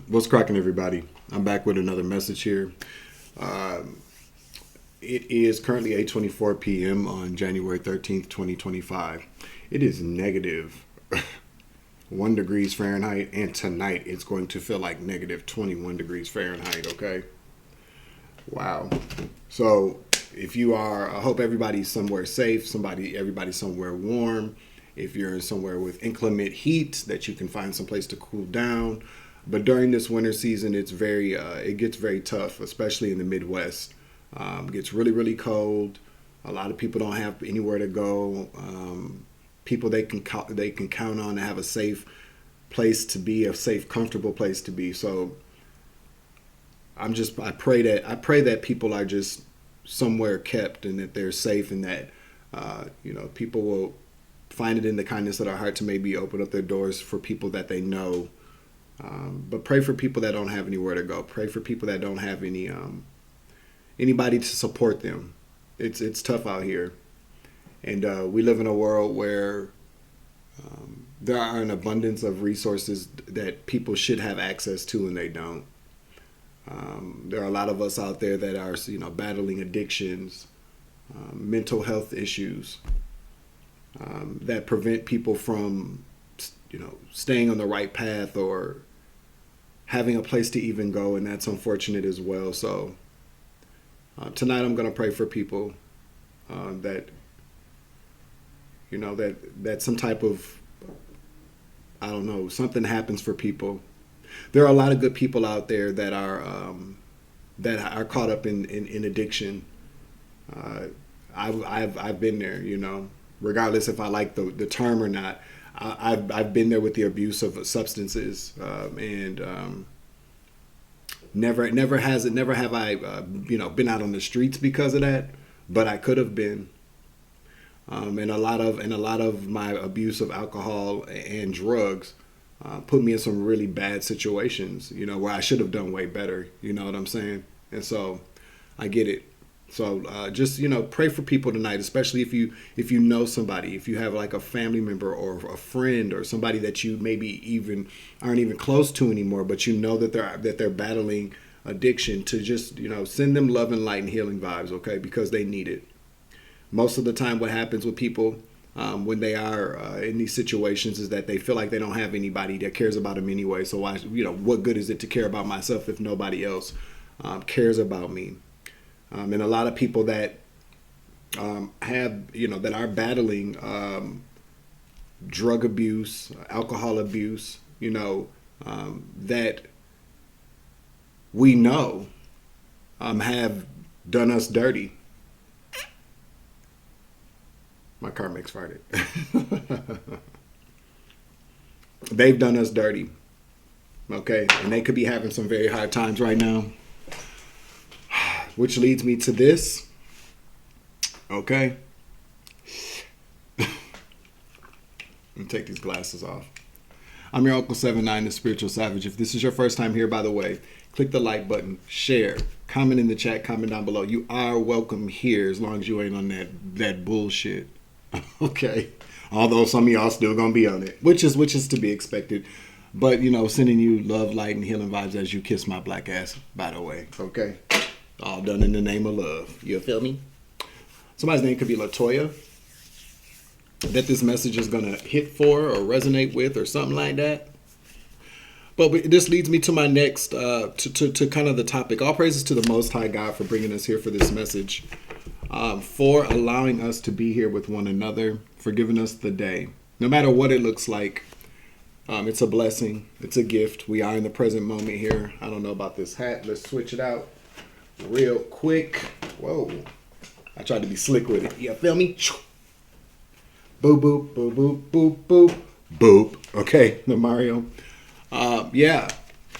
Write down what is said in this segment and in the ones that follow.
What's cracking, everybody? I'm back with another message here. It is currently 8:24 p.m. on January 13th, 2025. It is negative 1 degrees Fahrenheit, and tonight it's going to feel like negative 21 degrees Fahrenheit, okay? Wow. So if you are, I hope everybody's somewhere safe, everybody's somewhere warm. If you're somewhere with inclement heat, that you can find some place to cool down. But during this winter season, it gets very tough, especially in the Midwest. It gets really, really cold. A lot of people don't have anywhere to go. People they can count on to have a safe place to be, a safe, comfortable place to be. So I pray that people are just somewhere kept, and that they're safe, and that people will find it in the kindness of their heart to maybe open up their doors for people that they know. But pray for people that don't have anywhere to go. Pray for people that don't have anybody to support them. It's tough out here, and we live in a world where there are an abundance of resources that people should have access to, and they don't. There are a lot of us out there that are battling addictions, mental health issues that prevent people from staying on the right path or having a place to even go, and that's unfortunate as well. So tonight I'm going to pray for people that some type of, something happens for people. There are a lot of good people out there that are caught up in addiction. I've been there, regardless if I like the term or not. I've been there with the abuse of substances, and never have I been out on the streets because of that, but I could have been. And a lot of my abuse of alcohol and drugs put me in some really bad situations, where I should have done way better. You know what I'm saying? And so I get it. So just pray for people tonight, especially if you know somebody, if you have like a family member or a friend or somebody that you maybe even aren't even close to anymore, but that they're battling addiction, to just send them love and light and healing vibes, okay? Because they need it. Most of the time, what happens with people when they are in these situations is that they feel like they don't have anybody that cares about them anyway. So why, what good is it to care about myself if nobody else cares about me? And a lot of people that that are battling drug abuse, alcohol abuse, that we know have done us dirty. My car makes farted. They've done us dirty. Okay. And they could be having some very hard times right now. Which leads me to this. Okay. Let me take these glasses off. I'm your Uncle 79, the Spiritual Savage. If this is your first time here, by the way, click the like button, share, comment in the chat, comment down below. You are welcome here as long as you ain't on that bullshit. Okay. Although some of y'all still gonna be on it, which is to be expected. But sending you love, light, and healing vibes as you kiss my black ass, by the way. Okay. All done in the name of love. You feel me? Somebody's name could be Latoya, that this message is going to hit for or resonate with or something like that. But this leads me to my next, to kind of the topic. All praises to the Most High God for bringing us here for this message, for allowing us to be here with one another, for giving us the day. No matter what it looks like, it's a blessing. It's a gift. We are in the present moment here. I don't know about this hat. Let's switch it out real quick. Whoa. I tried to be slick with it. You feel me? Boop, boop, boop, boop, boop, boop, boop. Okay, the Mario. Yeah.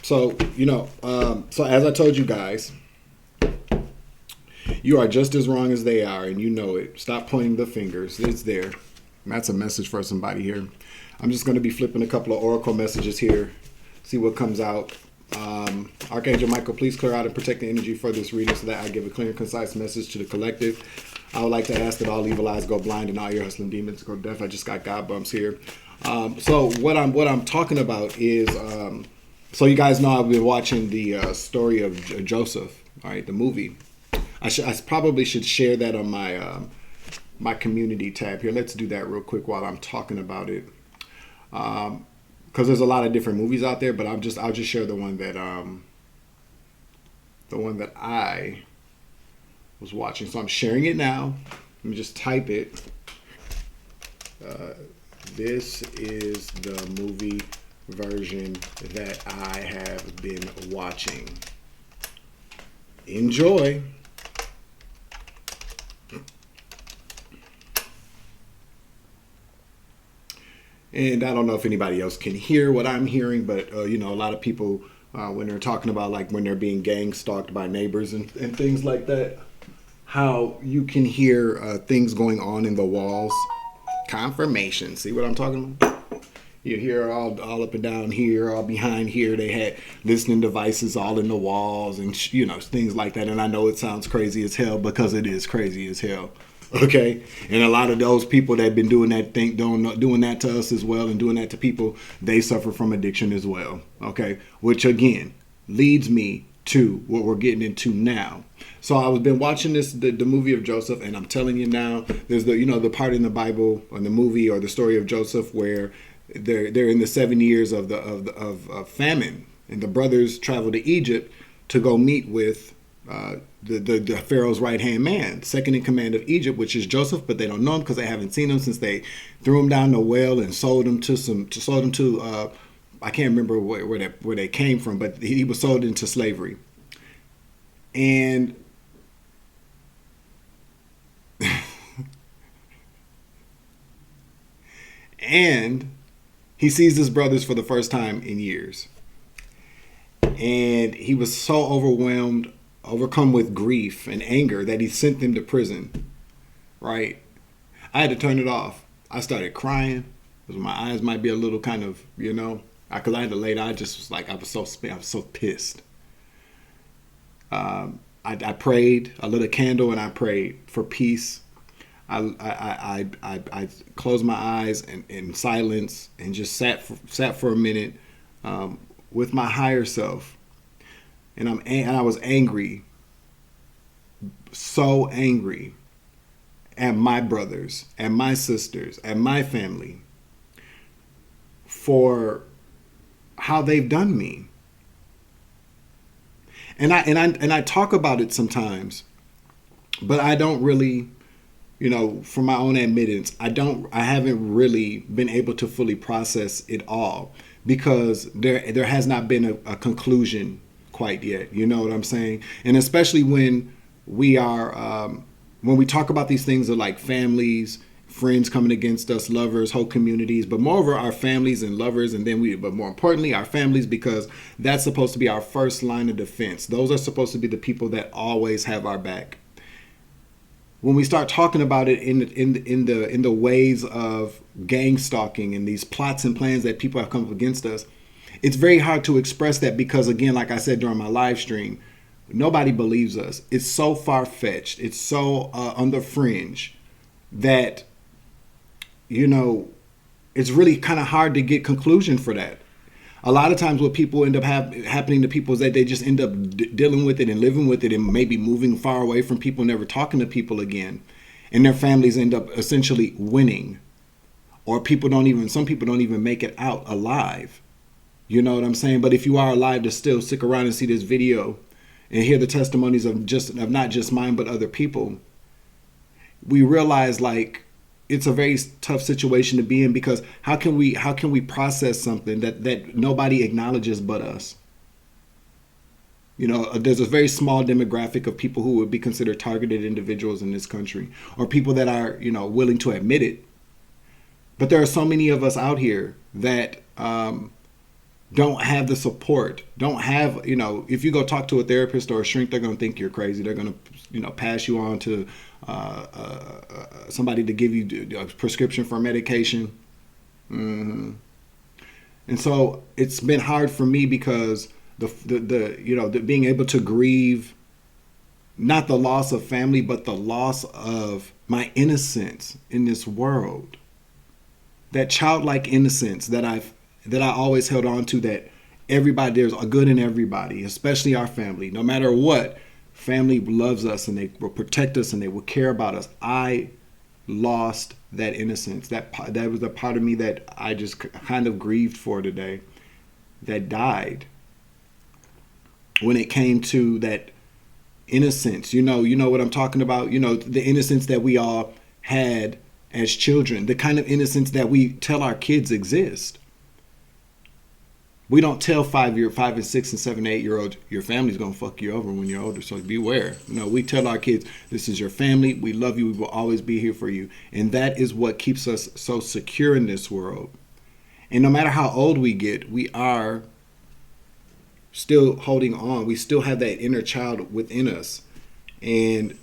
So, so as I told you guys, you are just as wrong as they are, and you know it. Stop pointing the fingers. It's there. That's a message for somebody here. I'm just going to be flipping a couple of oracle messages here. See what comes out. Archangel Michael, please clear out and protect the energy for this reading so that I give a clear and concise message to the collective. I would like to ask that all evil eyes go blind and all your hustling demons go deaf. I just got God bumps here. So what I'm talking about is So you guys know I've been watching the story of Joseph, all right, the movie. I probably should share that on my community tab here. Let's do that real quick while I'm talking about it. Because there's a lot of different movies out there, but I'll just share the one that I was watching. So I'm sharing it now. Let me just type it. This is the movie version that I have been watching. Enjoy. And I don't know if anybody else can hear what I'm hearing, but a lot of people when they're talking about like when they're being gang stalked by neighbors and things like that, how you can hear things going on in the walls. Confirmation. See what I'm talking about? You hear all up and down here, all behind here. They had listening devices all in the walls and things like that. And I know it sounds crazy as hell because it is crazy as hell. Okay, and a lot of those people that have been doing that doing that to us as well and doing that to people, they suffer from addiction as well. Okay, which again leads me to what we're getting into now. So I've been watching the movie of Joseph, and I'm telling you now, there's the part in the Bible or the movie or the story of Joseph where they're in the 7 years of famine, and the brothers travel to Egypt to go meet with the Pharaoh's right hand man, second in command of Egypt, which is Joseph, but they don't know him because they haven't seen him since they threw him down the well and sold him to I can't remember where they came from, but he was sold into slavery. And and he sees his brothers for the first time in years. And he was so overcome with grief and anger that he sent them to prison. Right? I had to turn it off. I started crying because my eyes might be a little kind of, because I had to lay down. I just was like, I was so pissed. I prayed. I lit a candle and I prayed for peace. I closed my eyes in silence and just sat for a minute with my higher self, and I was angry, so angry at my brothers, at my sisters, at my family for how they've done me. And I talk about it sometimes, but I don't really, for my own admittance, I haven't really been able to fully process it all because there has not been a conclusion quite yet. You know what I'm saying? And especially when we talk about these things of like families, friends coming against us, lovers, whole communities, but moreover our families and lovers, and then but more importantly our families, because that's supposed to be our first line of defense. Those are supposed to be the people that always have our back. When we start talking about it in the ways of gang stalking and these plots and plans that people have come up against us, it's very hard to express that because, again, like I said during my live stream, nobody believes us. It's so far-fetched. It's so on the fringe that it's really kind of hard to get conclusion for that. A lot of times what people end up happening to people is that they just end up dealing with it and living with it and maybe moving far away from people, never talking to people again. And their families end up essentially winning. Or some people don't even make it out alive. You know what I'm saying? But if you are alive to still stick around and see this video and hear the testimonies of not just mine but other people, we realize like it's a very tough situation to be in, because how can we process something that nobody acknowledges but us? There's a very small demographic of people who would be considered targeted individuals in this country, or people that are, willing to admit it. But there are so many of us out here that don't have the support, don't have, if you go talk to a therapist or a shrink, they're going to think you're crazy. They're going to, pass you on to somebody to give you a prescription for medication. Mm-hmm. And so it's been hard for me because the being able to grieve, not the loss of family, but the loss of my innocence in this world, that childlike innocence that I always held on to, that Everybody, there's a good in everybody, especially our family. No matter what, family loves us and they will protect us and they will care about us. I lost that innocence. That was a part of me that I just kind of grieved for today, that died when it came to that innocence. You know what I'm talking about? The innocence that we all had as children, the kind of innocence that we tell our kids exist. We don't tell 5 and 6 and 7, 8-year-olds, your family's going to fuck you over when you're older, so beware. We tell our kids, this is your family. We love you. We will always be here for you. And that is what keeps us so secure in this world. And no matter how old we get, we are still holding on. We still have that inner child within us. And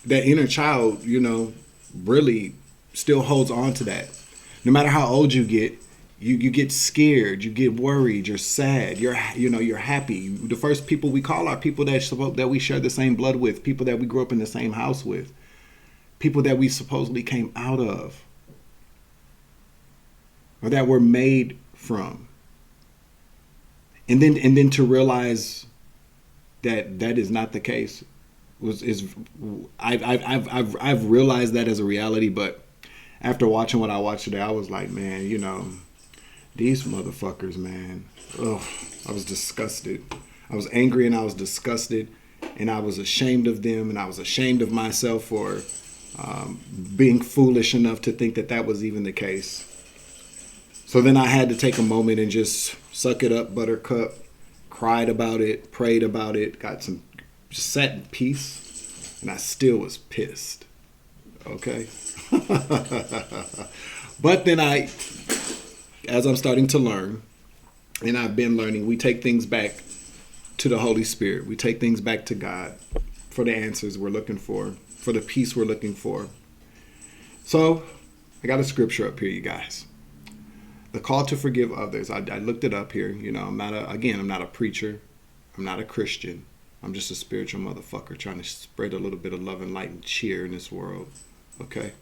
that inner child, really still holds on to that. No matter how old you get, you get scared, you get worried, you're sad, you're happy. The first people we call are people that we share the same blood with, people that we grew up in the same house with, people that we supposedly came out of, or that we're made from. And then to realize that is not the case I've realized that as a reality. But after watching what I watched today, I was like, man, these motherfuckers, man. Ugh, I was disgusted. I was angry and I was disgusted, and I was ashamed of them, and I was ashamed of myself for being foolish enough to think that was even the case. So then I had to take a moment and just suck it up, buttercup, cried about it, prayed about it, just sat in peace, and I still was pissed. Okay? But then as I'm starting to learn, and I've been learning, we take things back to the Holy Spirit. We take things back to God for the answers we're looking for the peace we're looking for. So I got a scripture up here, you guys. The call to forgive others. I looked it up here. I'm not a preacher. I'm not a Christian. I'm just a spiritual motherfucker trying to spread a little bit of love and light and cheer in this world. Okay?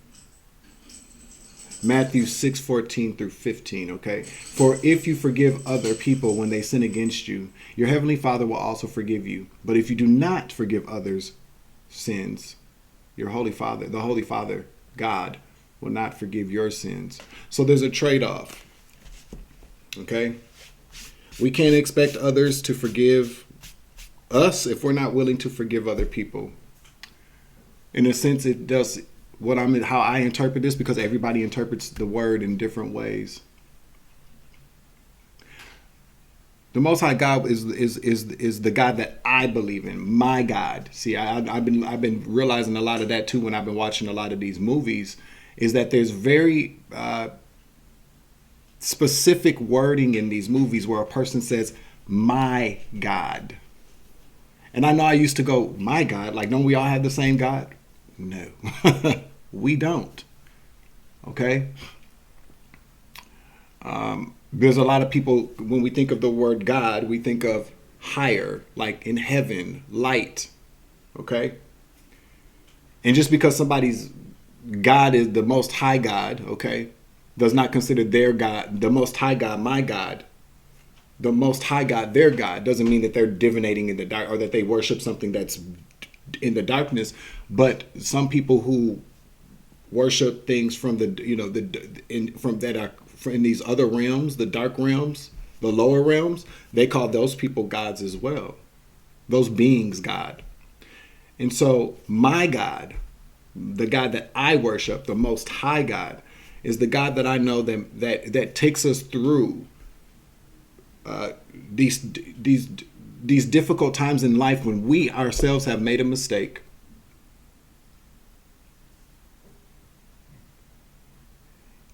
Matthew 6:14 through 15, okay? For if you forgive other people when they sin against you, your heavenly Father will also forgive you. But if you do not forgive others' sins, the Holy Father, God, will not forgive your sins. So there's a trade-off, okay? We can't expect others to forgive us if we're not willing to forgive other people. In a sense, it does how I interpret this, because everybody interprets the word in different ways. The Most High God is the God that I believe in, my God. See, I've been realizing a lot of that too when I've been watching a lot of these movies, is that there's very specific wording in these movies where a person says, my God. And I know I used to go, my God, like, don't we all have the same God? No, we don't. Okay? There's a lot of people, when we think of the word God, we think of higher, like in heaven, light. Okay? And just because somebody's God is the Most High God, okay, does not consider their God, the Most High God, my God, the Most High God, their God, doesn't mean that they're divinating in the dark or that they worship something that's in the darkness. But some people who worship things from in these other realms, the dark realms, the lower realms, they call those people gods as well. Those beings God. And so my God, the God that I worship, the Most High God, is the God that I know that takes us through these difficult times in life when we ourselves have made a mistake.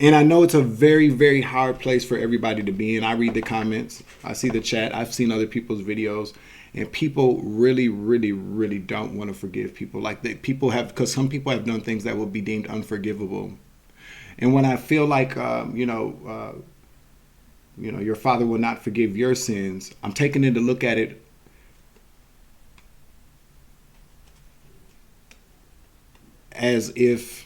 And I know it's a very, very hard place for everybody to be in. I read the comments. I see the chat. I've seen other people's videos. And people really, really, really don't want to forgive people. Because some people have done things that will be deemed unforgivable. And when I feel like, your Father will not forgive your sins, I'm taking it to look at it as if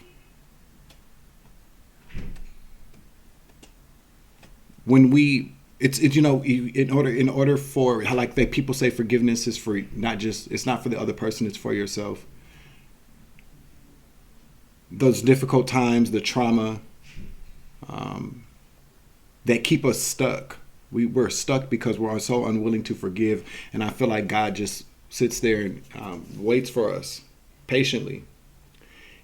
It's in order for how like people say forgiveness is for it's not for the other person, it's for yourself. Those difficult times, the trauma, that keep us stuck. We're stuck because we're so unwilling to forgive, and I feel like God just sits there and waits for us patiently.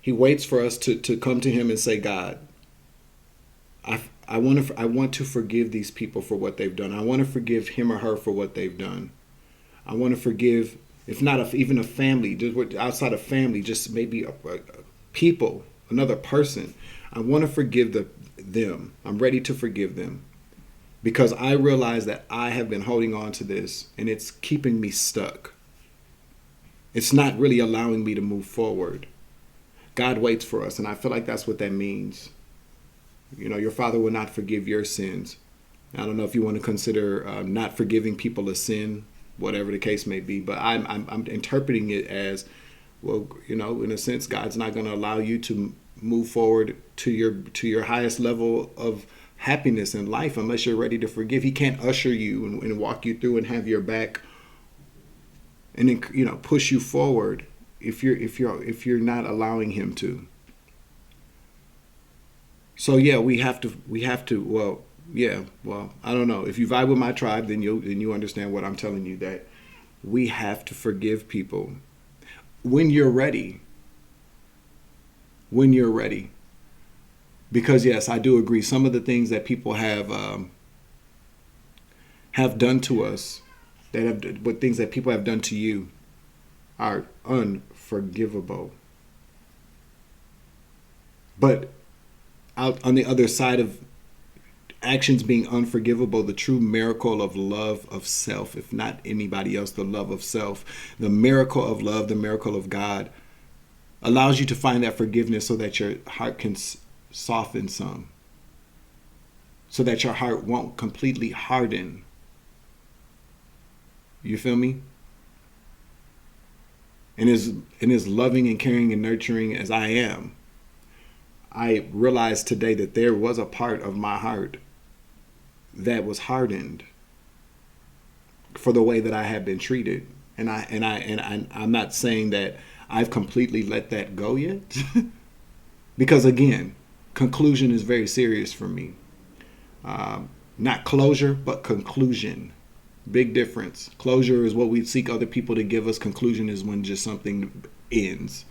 He waits for us to come to him and say, God, I want to forgive these people for what they've done. I want to forgive him or her for what they've done. I want to forgive, if not even a family, just outside of family, just maybe a people, another person. I want to forgive them. I'm ready to forgive them because I realize that I have been holding on to this and it's keeping me stuck. It's not really allowing me to move forward. God waits for us, and I feel like that's what that means. Your Father will not forgive your sins. I don't know if you want to consider not forgiving people a sin, whatever the case may be, but I'm interpreting it as, well, in a sense, God's not going to allow you to move forward to your highest level of happiness in life unless you're ready to forgive. He can't usher you and walk you through and have your back and then push you forward if you're not allowing him to. So yeah, we have to. Well, I don't know. If you vibe with my tribe, then you understand what I'm telling you, that we have to forgive people when you're ready. When you're ready. Because yes, I do agree. Some of the things that people have done to us, what things that people have done to you, are unforgivable. But out on the other side of actions being unforgivable, the true miracle of love of self, if not anybody else, the love of self, the miracle of love, the miracle of God, allows you to find that forgiveness so that your heart can soften some, so that your heart won't completely harden. You feel me? And as loving and caring and nurturing as I am, I realized today that there was a part of my heart that was hardened for the way that I had been treated. And I'm not saying that I've completely let that go yet. Because again, conclusion is very serious for me. Not closure, but conclusion. Big difference. Closure is what we seek other people to give us. Conclusion is when just something ends.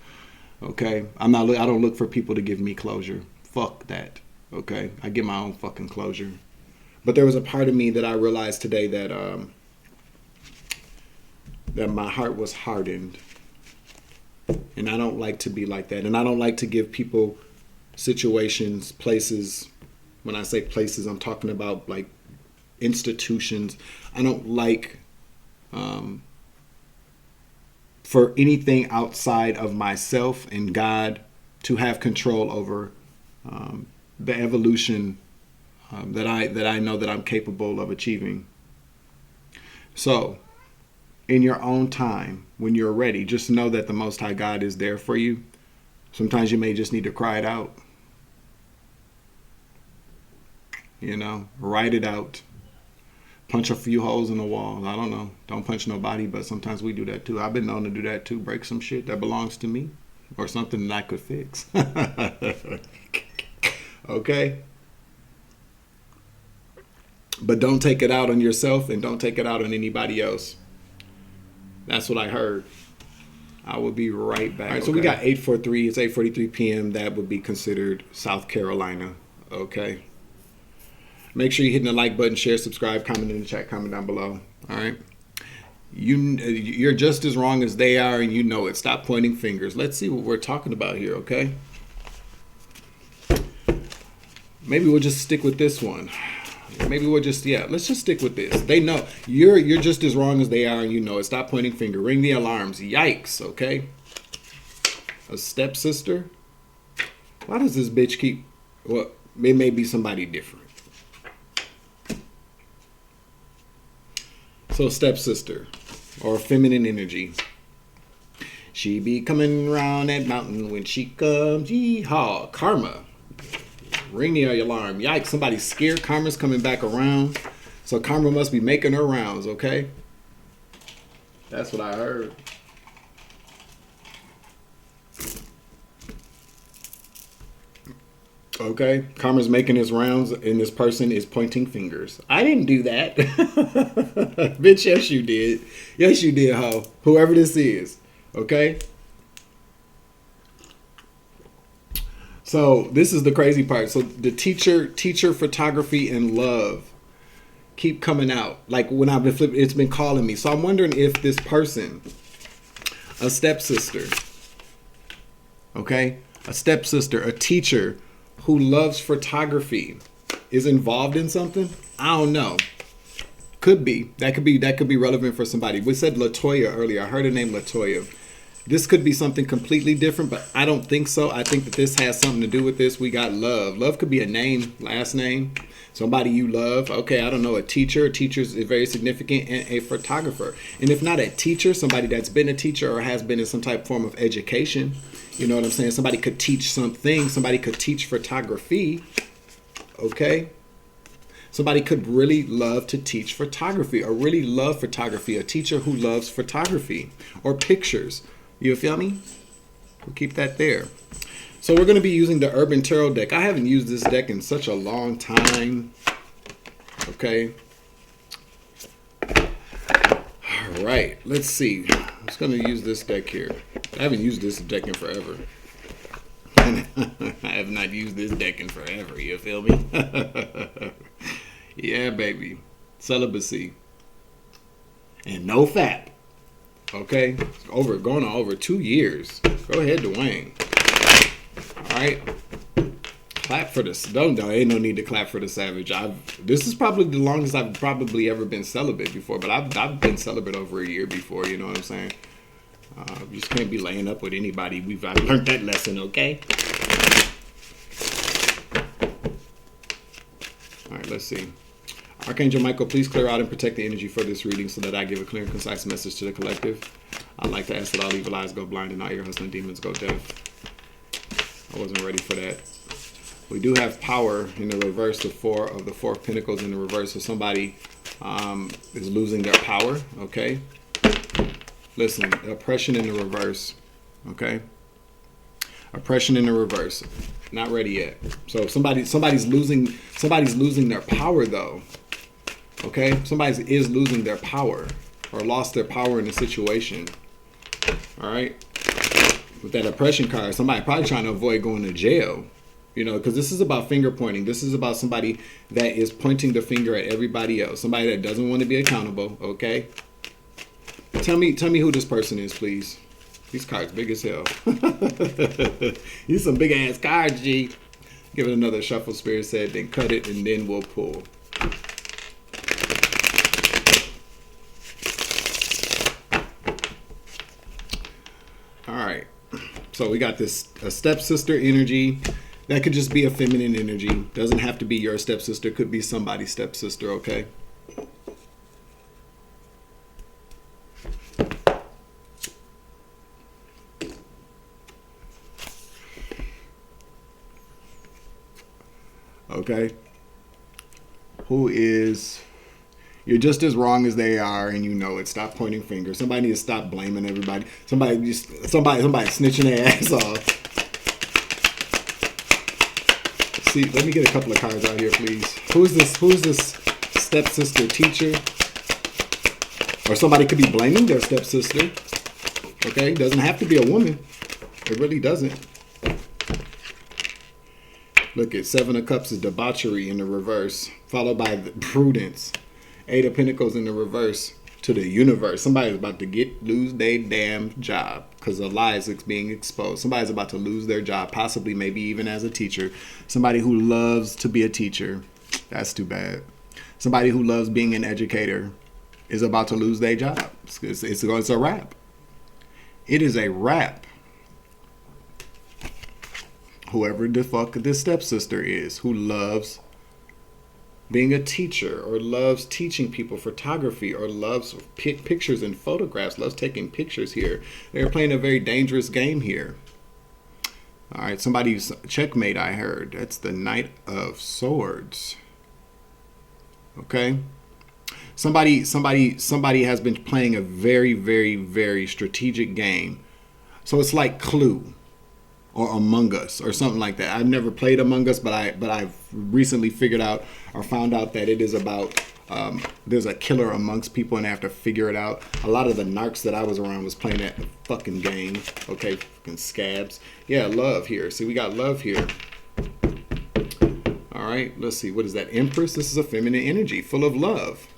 Okay? I don't look for people to give me closure. Fuck that. Okay? I get my own fucking closure. But there was a part of me that I realized today that that my heart was hardened. And I don't like to be like that. And I don't like to give people situations, places. When I say places, I'm talking about like institutions. I don't like for anything outside of myself and God to have control over the evolution that I know that I'm capable of achieving. So, in your own time, when you're ready, just know that the Most High God is there for you. Sometimes you may just need to cry it out. Write it out. Punch a few holes in the wall. I don't know. Don't punch nobody, but sometimes we do that too. I've been known to do that too. Break some shit that belongs to me or something that I could fix. Okay? But don't take it out on yourself and don't take it out on anybody else. That's what I heard. I will be right back. All right, so we got 8:43. It's 8:43 p.m. That would be considered South Carolina. Okay? Make sure you're hitting the like button, share, subscribe, comment in the chat, comment down below. All right? You're just as wrong as they are, and you know it. Stop pointing fingers. Let's see what we're talking about here, okay? Maybe we'll just stick with this one. Maybe we'll just, let's just stick with this. They know. You're just as wrong as they are, and you know it. Stop pointing finger. Ring the alarms. Yikes, okay? A stepsister? Why does this bitch keep... Well, it may be somebody different. So stepsister, or feminine energy. She be coming round that mountain when she comes. Yeehaw. Karma. Ring the alarm. Yikes, somebody's scared. Karma's coming back around. So karma must be making her rounds, okay? That's what I heard. Okay, karma's making his rounds, and this person is pointing fingers. I didn't do that. Bitch, yes you did. Yes you did, ho. Whoever this is, okay? So this is the crazy part. So the teacher, photography, and love keep coming out. Like when I've been flipping, it's been calling me. So I'm wondering if this person, a stepsister, okay? A stepsister, a teacher who loves photography is involved in something. I don't know. Could be. That could be relevant for somebody. We said Latoya earlier. I heard her name Latoya. This could be something completely different, but I don't think so. I think that this has something to do with this. We got love. Love could be a name, last name. Somebody you love. Okay, I don't know. A teacher. A teacher is very significant, and a photographer. And if not a teacher, somebody that's been a teacher or has been in some type of form of education. You know what I'm saying? Somebody could teach something. Somebody could teach photography. Okay? Somebody could really love to teach photography or really love photography. A teacher who loves photography or pictures. You feel me? We'll keep that there. So we're going to be using the Urban Tarot deck. I haven't used this deck in such a long time. Okay. All right. Let's see. I'm just going to use this deck here. I haven't used this deck in forever. I have not used this deck in forever. You feel me? Yeah, baby. Celibacy. And no fap. Okay? Going on over 2 years. Go ahead, Dwayne. All right. Clap for this. Don't. Ain't no need to clap for the savage. This is probably the longest I've probably ever been celibate before, but I've been celibate over a year before. You know what I'm saying? You just can't be laying up with anybody. I've learned that lesson. Okay. All right. Let's see. Archangel Michael, please clear out and protect the energy for this reading so that I give a clear and concise message to the collective. I'd like to ask that all evil eyes go blind and all ear hustling demons go deaf. I wasn't ready for that. We do have power in the reverse, the Four of Pentacles in the reverse. So somebody is losing their power, okay? Listen, oppression in the reverse, okay? Oppression in the reverse. Not ready yet. So somebody's losing their power though. Okay? Somebody is losing their power or lost their power in a situation. All right? With that oppression card, somebody probably trying to avoid going to jail. You know, because this is about finger pointing. This is about somebody that is pointing the finger at everybody else. Somebody that doesn't want to be accountable, okay? Tell me who this person is, please. These cards big as hell. These some big ass cards, G. Give it another shuffle, Spirit said, then cut it, and then we'll pull. All right. So we got this a stepsister energy. That could just be a feminine energy. Doesn't have to be your stepsister. Could be somebody's stepsister, okay? Okay? You're just as wrong as they are, and you know it. Stop pointing fingers. Somebody needs to stop blaming everybody. Somebody snitching their ass off. See, let me get a couple of cards out here, please. Who's this stepsister teacher? Or somebody could be blaming their stepsister. Okay? Doesn't have to be a woman. It really doesn't. Look at Seven of Cups is debauchery in the reverse, followed by the prudence. Eight of Pentacles in the reverse to the universe. Somebody's about to lose their damn job because a lie is being exposed. Somebody's about to lose their job, possibly maybe even as a teacher. Somebody who loves to be a teacher. That's too bad. Somebody who loves being an educator is about to lose their job. It's a wrap. It is a wrap. Whoever the fuck this stepsister is who loves being a teacher or loves teaching people photography or loves pictures and photographs, loves taking pictures here. They're playing a very dangerous game here. All right, somebody's checkmate, I heard. That's the Knight of Swords. Okay? Somebody has been playing a very, very, very strategic game. So it's like Clue or Among Us or something like that. I've never played Among Us, but I've recently figured out or found out that it is about there's a killer amongst people and they have to figure it out. A lot of the narcs that I was around was playing that fucking game. Okay, fucking scabs. Yeah, love here. See, we got love here. All right, let's see. What is that? Empress. This is a feminine energy, full of love.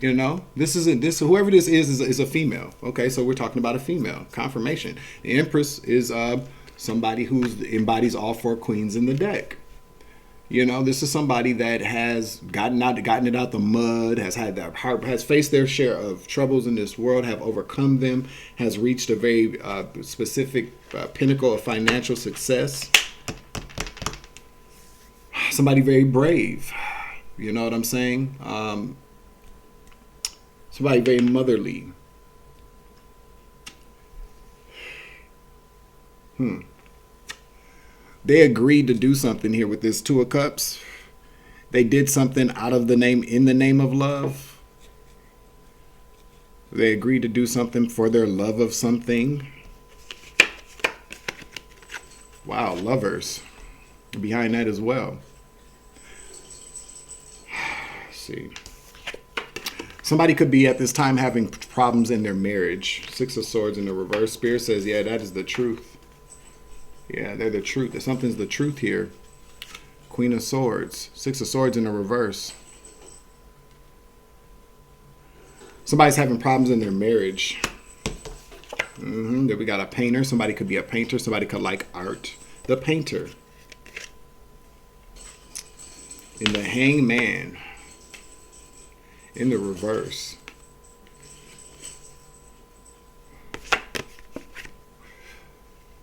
You know, whoever this is a female. Okay, so we're talking about a female. Confirmation. The Empress is somebody who embodies all four queens in the deck. You know, this is somebody that has gotten it out the mud, has faced their share of troubles in this world, have overcome them, has reached a very specific pinnacle of financial success. Somebody very brave. You know what I'm saying? Somebody very motherly. They agreed to do something here with this Two of Cups. They did something in the name of love. They agreed to do something for their love of something. Wow, lovers behind that as well. Let's see. Somebody could be at this time having problems in their marriage. Six of Swords in the reverse. Spirit says, yeah, that is the truth. Yeah, they're the truth. Something's the truth here. Queen of Swords. Six of Swords in the reverse. Somebody's having problems in their marriage. Then we got a painter. Somebody could be a painter. Somebody could like art. The painter. In the Hangman. In the reverse.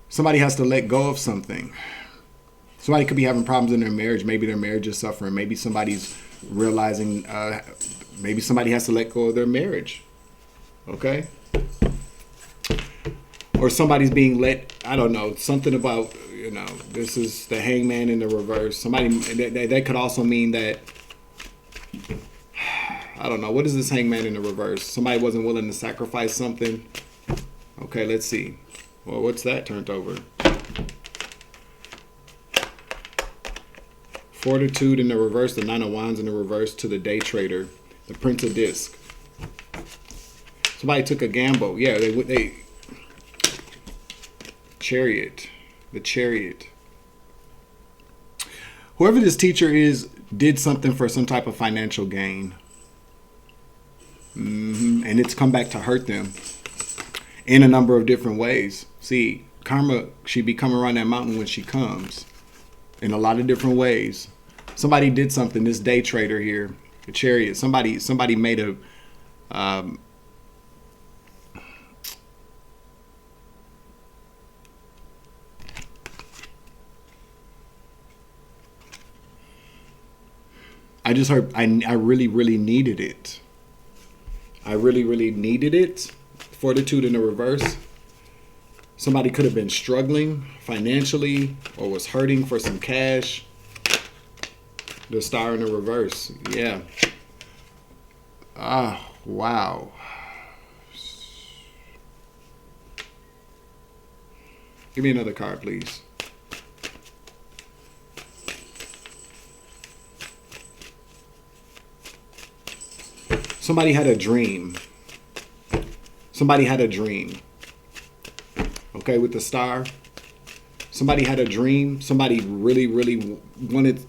Somebody has to let go of something. Somebody could be having problems in their marriage. Maybe their marriage is suffering. Maybe somebody's realizing, maybe somebody has to let go of their marriage. Okay? Or somebody's being let, I don't know, something about, you know, this is the Hangman in the reverse. Somebody, that could also mean that, I don't know, what is this Hangman in the reverse? Somebody wasn't willing to sacrifice something. Okay, let's see. Well, what's that turned over? Fortitude in the reverse, the Nine of Wands in the reverse to the Day Trader, the Prince of Disc. Somebody took a gamble. Yeah, they Chariot, the Chariot. Whoever this teacher is did something for some type of financial gain. And it's come back to hurt them in a number of different ways. See, karma, she be coming around that mountain when she comes in a lot of different ways. Somebody did something, this Day Trader here, the Chariot. Somebody made a I just heard I really, really needed it. I really, really needed it. Fortitude in the reverse. Somebody could have been struggling financially or was hurting for some cash. The Star in the reverse. Yeah. Ah, wow. Give me another card, please. Somebody had a dream. Somebody had a dream. Okay, with the Star. Somebody had a dream. Somebody really, really wanted.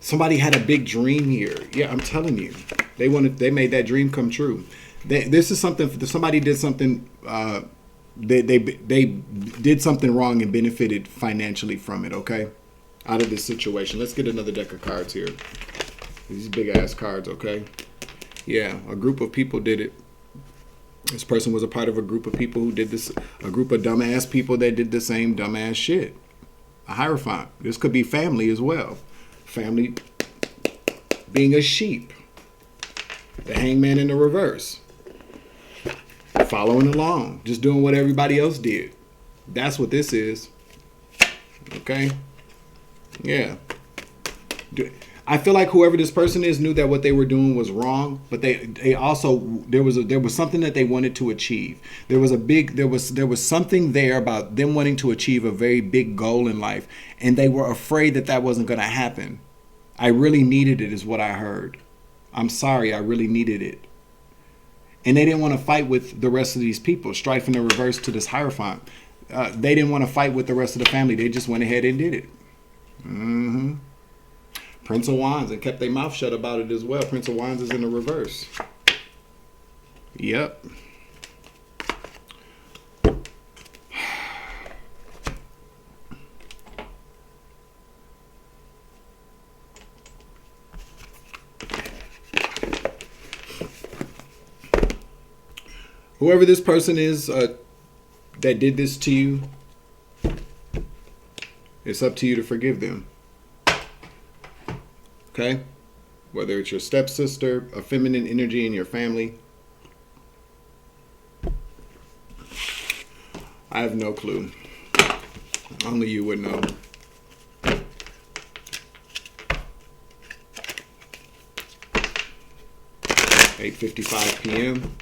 Somebody had a big dream here. Yeah, I'm telling you. They made that dream come true. This is something. Somebody did something. They did something wrong and benefited financially from it. Okay, out of this situation. Let's get another deck of cards here. These big ass cards. Okay. Yeah, a group of people did it. This person was a part of a group of people who did this, a group of dumbass people that did the same dumbass shit. A Hierophant. This could be family as well. Family being a sheep. The Hangman in the reverse. Following along. Just doing what everybody else did. That's what this is. Okay? Yeah. I feel like whoever this person is knew that what they were doing was wrong, but they also there was something that they wanted to achieve. There was something there about them wanting to achieve a very big goal in life, and they were afraid that that wasn't going to happen. I really needed it, is what I heard. I'm sorry, I really needed it. And they didn't want to fight with the rest of these people. Strife in the reverse to this Hierophant. They didn't want to fight with the rest of the family. They just went ahead and did it. Prince of Wands, and kept their mouth shut about it as well. Prince of Wands is in the reverse. Yep. Whoever this person is that did this to you, it's up to you to forgive them. Okay? Whether it's your stepsister, a feminine energy in your family. I have no clue. Only you would know. (8:55 p.m.)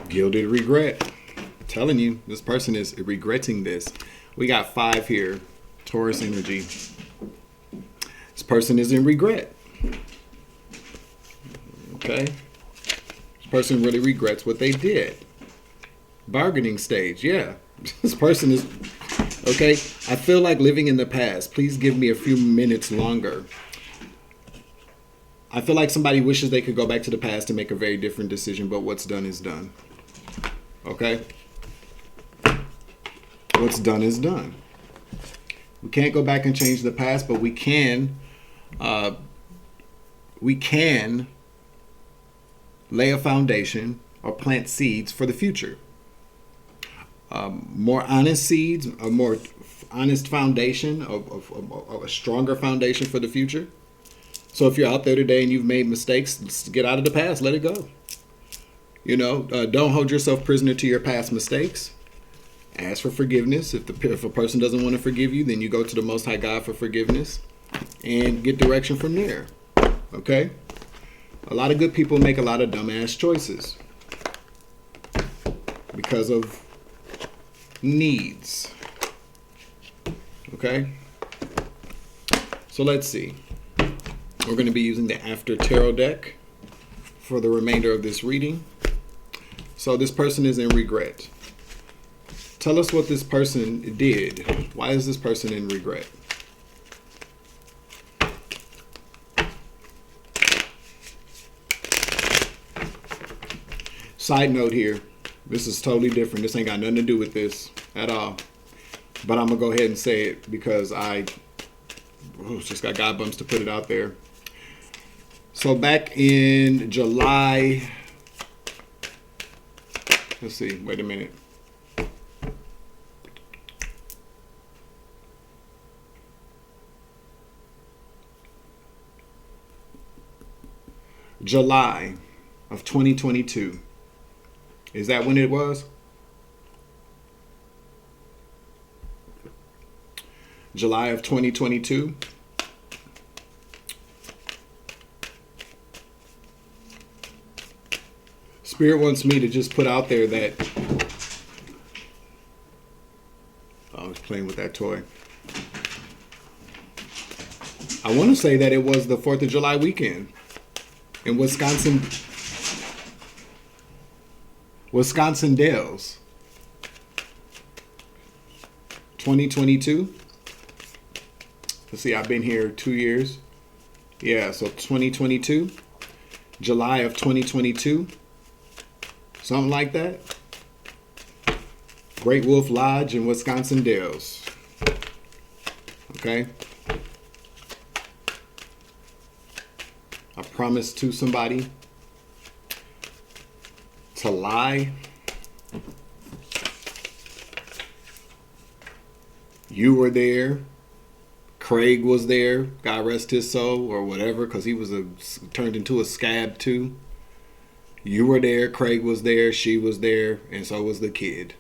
Gilded regret. I'm telling you, this person is regretting this. We got 5 here. Taurus energy. This person is in regret. Okay. This person really regrets what they did. Bargaining stage. Yeah. This person is... Okay. I feel like living in the past. Please give me a few minutes longer. I feel like somebody wishes they could go back to the past and make a very different decision, but what's done is done. Okay? What's done is done. We can't go back and change the past, but we can lay a foundation or plant seeds for the future. More honest seeds, a more honest foundation, of a stronger foundation for the future. So if you're out there today and you've made mistakes, get out of the past, let it go. You know, don't hold yourself prisoner to your past mistakes. Ask for forgiveness. If a person doesn't want to forgive you, then you go to the Most High God for forgiveness and get direction from there. Okay? A lot of good people make a lot of dumbass choices because of needs. Okay? So let's see. We're going to be using the After Tarot deck for the remainder of this reading. So this person is in regret. Tell us what this person did. Why is this person in regret? Side note here. This is totally different. This ain't got nothing to do with this at all. But I'm going to go ahead and say it because I just got God bumps to put it out there. So back in July... Let's see. Wait a minute. July of 2022. Is that when it was? July of 2022. Spirit wants me to just put out there that... I was playing with that toy. I want to say that it was the 4th of July weekend in Wisconsin Dells. 2022. Let's see, I've been here 2 years. Yeah, so 2022. July of 2022. Something like that. Great Wolf Lodge in Wisconsin Dells. Okay. I promised to somebody to lie. You were there. Craig was there. God rest his soul or whatever, because he was turned into a scab too. You were there, Craig was there, she was there, and so was the kid.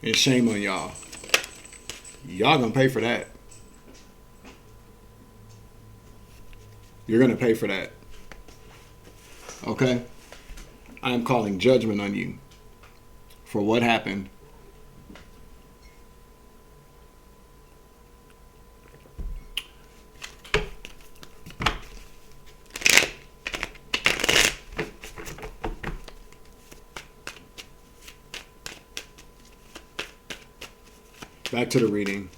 And shame on y'all. Y'all gonna pay for that. You're gonna pay for that. Okay? I am calling judgment on you for what happened. Back to the reading.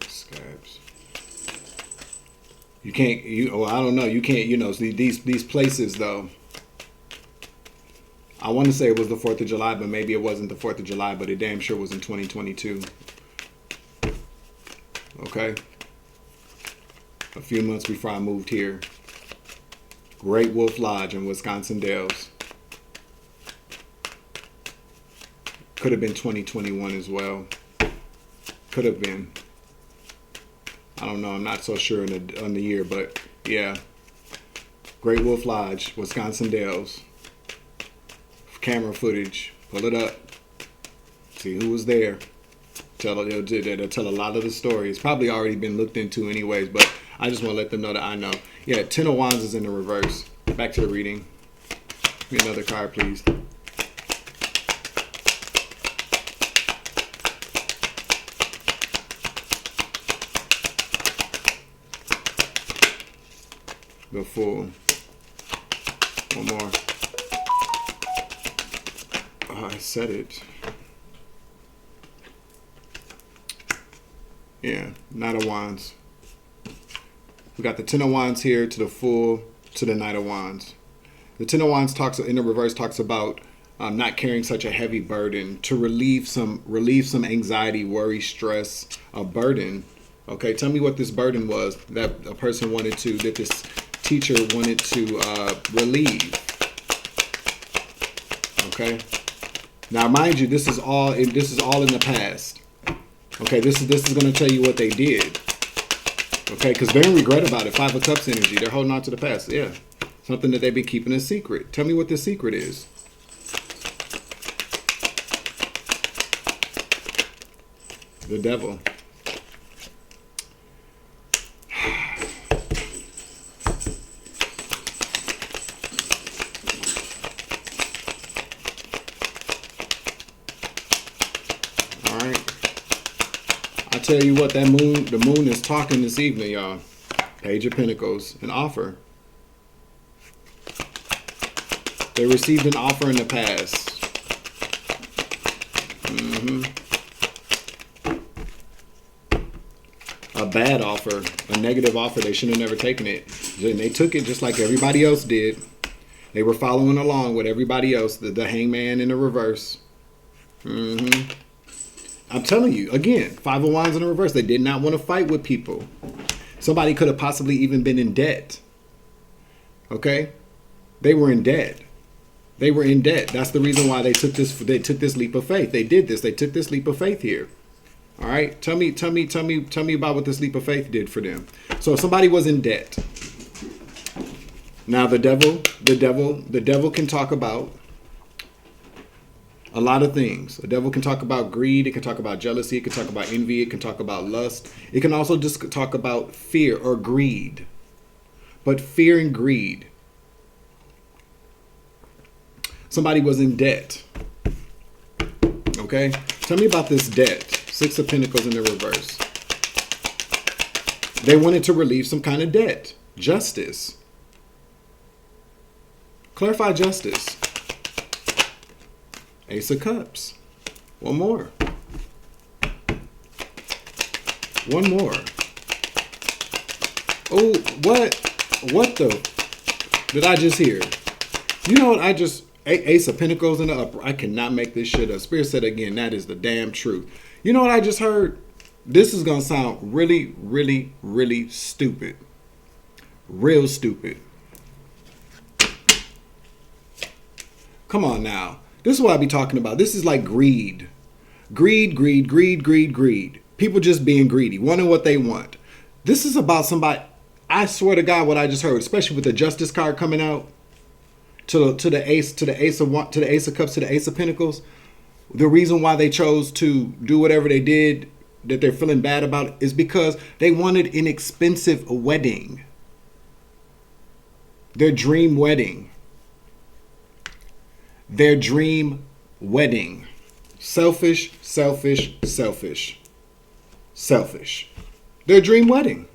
Scabs. You can't. I don't know. You can't. These places though. I want to say it was the 4th of July, but maybe it wasn't the 4th of July. But it damn sure was in 2022. Okay. A few months before I moved here. Great Wolf Lodge in Wisconsin Dells. Could have been 2021 as well. Could have been. I don't know. I'm not so sure on the year, but yeah. Great Wolf Lodge, Wisconsin Dells. Camera footage. Pull it up. See who was there. They'll tell a lot of the story. It's probably already been looked into anyways, but I just want to let them know that I know. Yeah, 10 of Wands is in the reverse. Back to the reading. Give me another card, please. The Fool. One more. Oh, I said it. Yeah, Knight of Wands. We got the 10 of Wands here to the Fool to the Knight of Wands. The 10 of Wands talks in the reverse talks about not carrying such a heavy burden, to relieve some anxiety, worry, stress, a burden. Okay, tell me what this burden was that a person that this teacher wanted to relieve. Okay. Now, mind you, this is all in the past. Okay, this is going to tell you what they did. Okay, because they're in regret about it. 5 of Cups energy. They're holding on to the past. Yeah. Something that they've been keeping a secret. Tell me what the secret is. The Devil. Tell you what, the moon is talking this evening, y'all. Page of Pentacles, an offer. They received an offer in the past. A bad offer, a negative offer. They should have never taken it. And they took it just like everybody else did. They were following along with everybody else. The Hangman in the reverse. I'm telling you, again, 5 of Wands in the reverse. They did not want to fight with people. Somebody could have possibly even been in debt. Okay? They were in debt. They were in debt. That's the reason why they took this leap of faith. They did this. They took this leap of faith here. All right? Tell me about what this leap of faith did for them. So if somebody was in debt. Now the devil can talk about a lot of things. The devil can talk about greed. It can talk about jealousy. It can talk about envy. It can talk about lust. It can also just talk about fear or greed. But fear and greed. Somebody was in debt. Okay? Tell me about this debt. 6 of Pentacles in the reverse. They wanted to relieve some kind of debt. Justice. Clarify justice. Ace of Cups. One more. One more. Oh, what the did I just hear? You know what I just... Ace of Pentacles in the upper. I cannot make this shit up. Spirit said again, that is the damn truth. You know what I just heard? This is going to sound really, really, really stupid. Real stupid. Come on now. This is what I be talking about. This is like greed. Greed, greed, greed, greed, greed. People just being greedy, wanting what they want. This is about somebody. I swear to God, what I just heard, especially with the Justice card coming out, to the ace of cups, to the ace of pentacles. The reason why they chose to do whatever they did, that they're feeling bad about, is because they wanted an expensive wedding. Their dream wedding. Their dream wedding. Selfish, selfish, selfish. Selfish. Their dream wedding.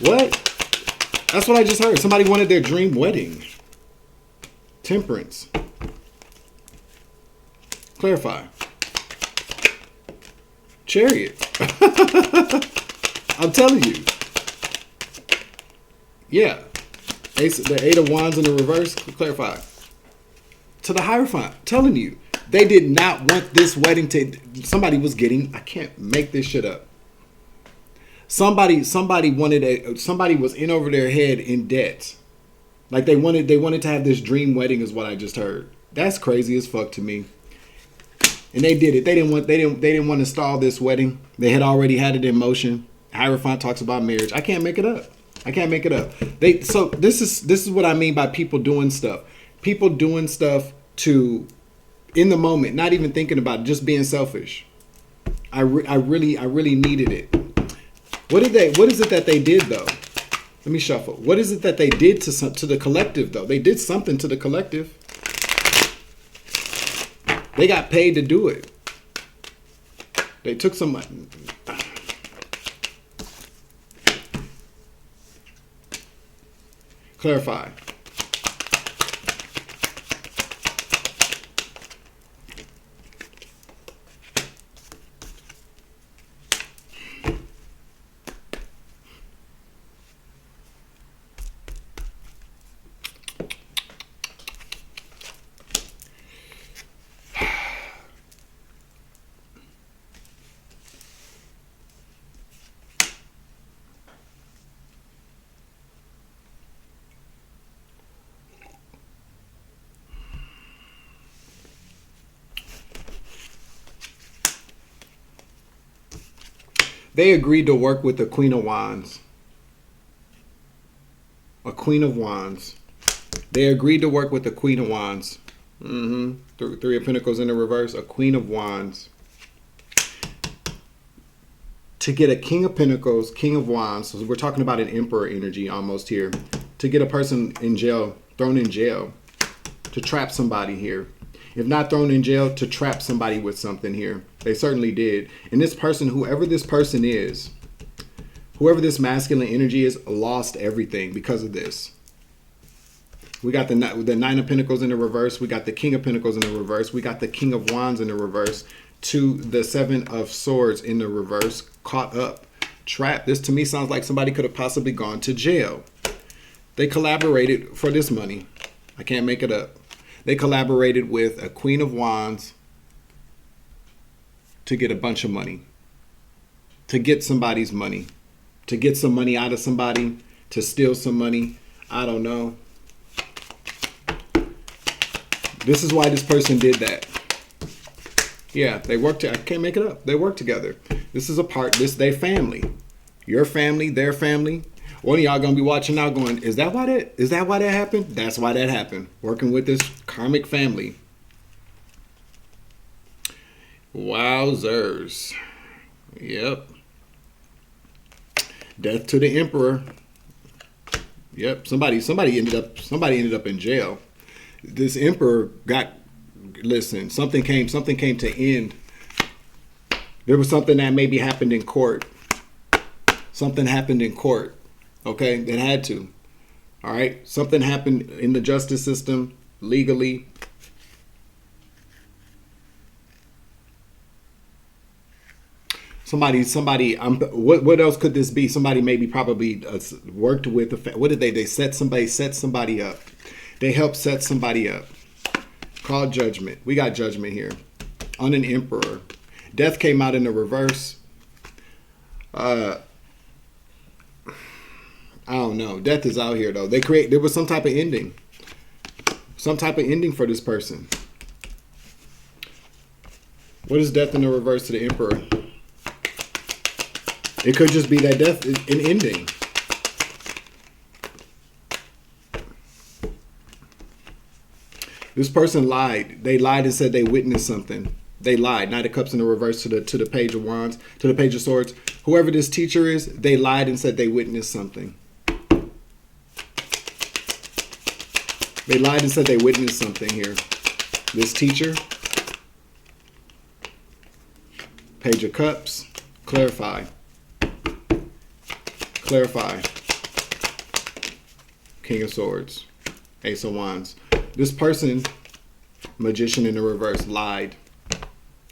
What? That's what I just heard. Somebody wanted their dream wedding. Temperance. Clarify. Chariot. I'm telling you. Yeah. The Eight of Wands in the reverse. Clarify. To the Hierophant. Telling you. They did not want this wedding to... Somebody was getting... I can't make this shit up. Somebody was in over their head in debt. Like they wanted to have this dream wedding, is what I just heard. That's crazy as fuck to me. And they did it. They didn't want to stall this wedding. They had already had it in motion. Hierophant talks about marriage. I can't make it up. So this is what I mean by people doing stuff. People doing stuff to, in the moment, not even thinking about it, just being selfish. I really needed it. What is it that they did though? Let me shuffle. What is it that they did to the collective though? They did something to the collective. They got paid to do it. They took some money. Clarify. They agreed to work with the Queen of Wands. A Queen of Wands. They agreed to work with the Queen of Wands. Three of Pentacles in the reverse. A Queen of Wands. To get a King of Pentacles, King of Wands. So we're talking about an Emperor energy almost here. To get a person in jail, thrown in jail. To trap somebody here. If not thrown in jail, to trap somebody with something here. They certainly did. And this person, whoever this person is, whoever this masculine energy is, lost everything because of this. We got the Nine of Pentacles in the reverse. We got the King of Pentacles in the reverse. We got the King of Wands in the reverse. To the Seven of Swords in the reverse. Caught up. Trapped. This to me sounds like somebody could have possibly gone to jail. They collaborated for this money. I can't make it up. They collaborated with a Queen of Wands to get a bunch of money. To get somebody's money. To get some money out of somebody. To steal some money. I don't know. This is why this person did that. Yeah, they worked. I can't make it up. They work together. This is a part. They family. Your family, their family. One of y'all gonna be watching out going, is that why that happened? That's why that happened. Working with this karmic family. Wowzers. Yep. Death to the Emperor. Yep. Somebody ended up in jail. This Emperor got, listen, something came to end. There was something that maybe happened in court. Something happened in court. Okay, it had to. All right, something happened in the justice system, legally. Somebody. What else could this be? Somebody maybe probably worked with. What did they? They set somebody up. They helped set somebody up. Called Judgment. We got Judgment here on an Emperor. Death came out in the reverse. I don't know. Death is out here though. There was some type of ending. Some type of ending for this person. What is death in the reverse to the Emperor? It could just be that death is an ending. This person lied. They lied and said they witnessed something. They lied. Knight of Cups in the reverse to the Page of Wands, to the Page of Swords. Whoever this teacher is, they lied and said they witnessed something. They lied and said they witnessed something here. This teacher. Page of Cups. Clarify. Clarify. King of Swords. Ace of Wands. This person, Magician in the reverse, lied.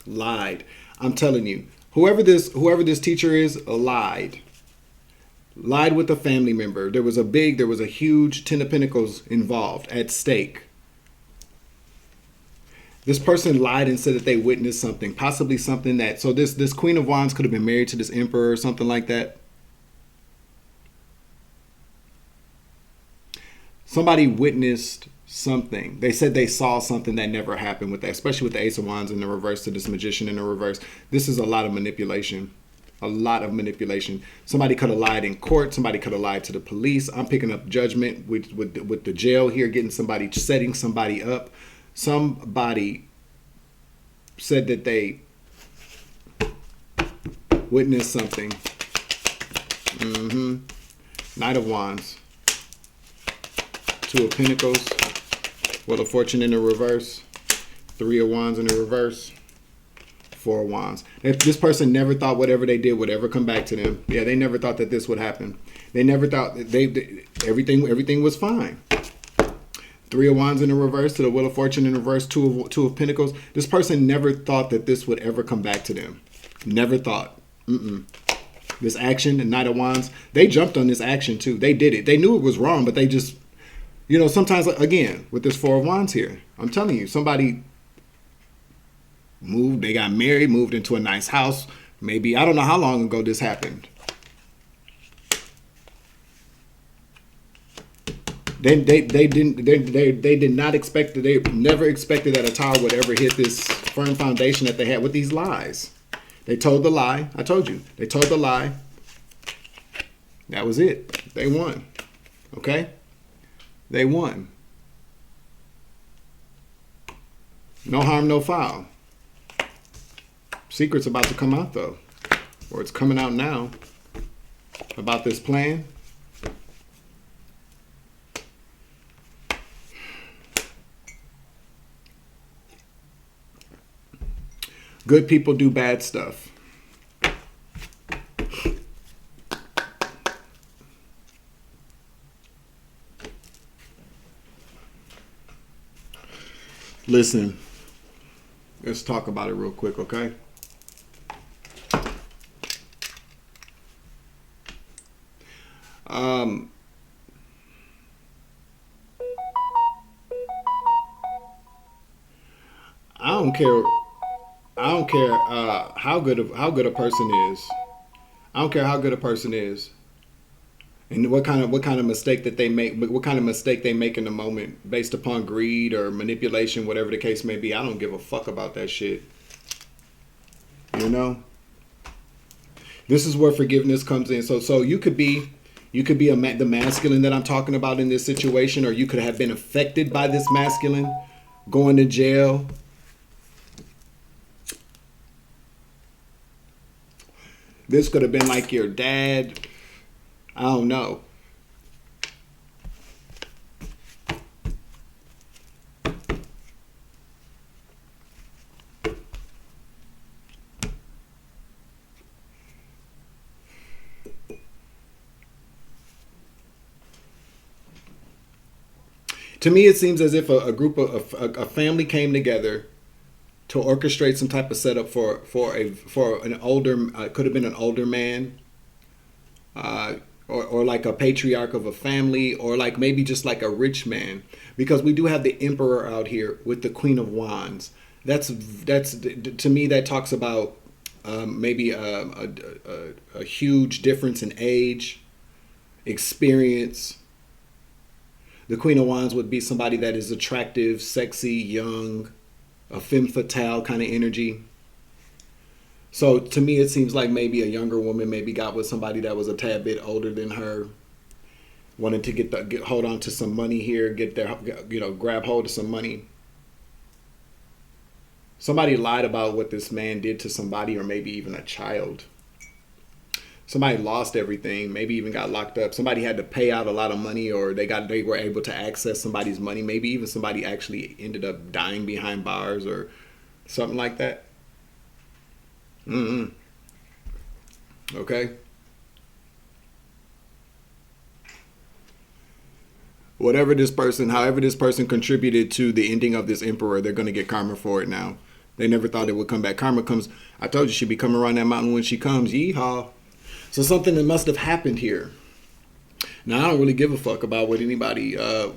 Lied. I'm telling you. Whoever this teacher is, lied. Lied with a family member. There was a huge Ten of Pentacles involved, at stake. This person lied and said that they witnessed something, possibly something that, so this Queen of Wands could have been married to this Emperor or something like that. Somebody witnessed something. They said they saw something that never happened with that, especially with the Ace of Wands in the reverse to this Magician in the reverse. This is a lot of manipulation. A lot of manipulation. Somebody could have lied in court. Somebody could have lied to the police. I'm picking up judgment with the jail here, setting somebody up. Somebody said that they witnessed something. Knight of Wands. Two of Pentacles. Wheel of Fortune in the reverse. Three of Wands in the reverse. Four of Wands. If this person never thought whatever they did would ever come back to them. Yeah, they never thought that this would happen. They never thought everything was fine. Three of Wands in the reverse to the Wheel of Fortune in the reverse. Two of Pentacles. This person never thought that this would ever come back to them. Never thought. This action, the Knight of Wands, they jumped on this action too. They did it. They knew it was wrong, but they just, sometimes, again, with this Four of Wands here, I'm telling you, somebody moved, they got married, moved into a nice house. Maybe, I don't know how long ago this happened. They did not expect, they never expected that a tower would ever hit this firm foundation that they had with these lies. They told the lie. I told you. They told the lie. That was it. They won. Okay? They won. No harm, no foul. Secret's about to come out though. Or it's coming out now. About this plan. Good people do bad stuff. Listen, let's talk about it real quick, okay? I don't care how good a person is. I don't care how good a person is, and what kind of mistake that they make. What kind of mistake they make in the moment, based upon greed or manipulation, whatever the case may be. I don't give a fuck about that shit. This is where forgiveness comes in. So you could be the masculine that I'm talking about in this situation, or you could have been affected by this masculine, going to jail. This could have been like your dad. I don't know. To me, it seems as if a family came together to orchestrate some type of setup for an older, could have been an older man, or like a patriarch of a family, or like maybe just like a rich man, because we do have the Emperor out here with the Queen of Wands. That's to me, that talks about maybe a huge difference in age, experience. The Queen of Wands would be somebody that is attractive, sexy, young, a femme fatale kind of energy. So to me, it seems like maybe a younger woman maybe got with somebody that was a tad bit older than her, wanted to get hold on to some money here, grab hold of some money. Somebody lied about what this man did to somebody, or maybe even a child. Somebody lost everything, maybe even got locked up. Somebody had to pay out a lot of money, or they were able to access somebody's money. Maybe even somebody actually ended up dying behind bars or something like that. Okay. However this person contributed to the ending of this emperor, they're going to get karma for it now. They never thought it would come back. Karma comes, I told you she'd be coming around that mountain when she comes. Yeehaw. So something that must have happened here. Now, I don't really give a fuck about what anybody, I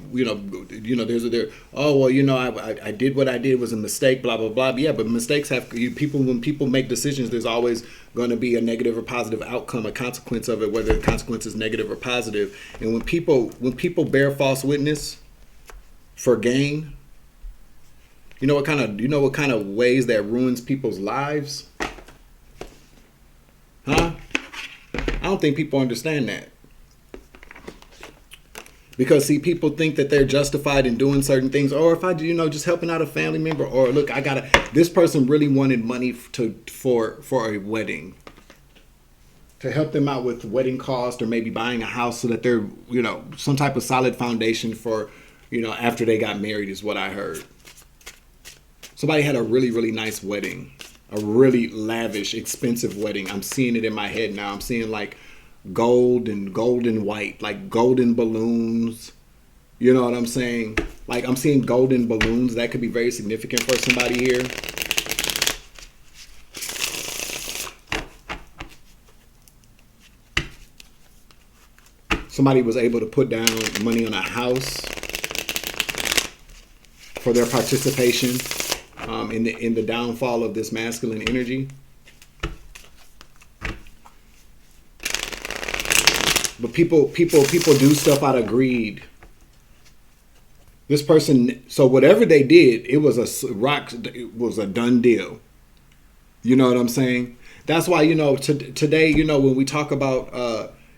did what I did was a mistake, blah, blah, blah. But yeah, but mistakes when people make decisions, there's always going to be a negative or positive outcome, a consequence of it, whether the consequence is negative or positive. And when people bear false witness for gain, you know what kind of ways that ruins people's lives? Huh? I don't think people understand that. Because see, people think that they're justified in doing certain things, or if I do, just helping out a family member, or look, this person really wanted money for a wedding, to help them out with wedding cost, or maybe buying a house so that they're, some type of solid foundation for, after they got married, is what I heard. Somebody had a really, really nice wedding, a really lavish, expensive wedding. I'm seeing it in my head now. I'm seeing like gold and white, like golden balloons. You know what I'm saying? Like I'm seeing golden balloons. That could be very significant for somebody here. Somebody was able to put down money on a house for their participation in the downfall of this masculine energy. But people do stuff out of greed. This person, so whatever they did, it was a done deal. You know what I'm saying? That's why, today, when we talk about,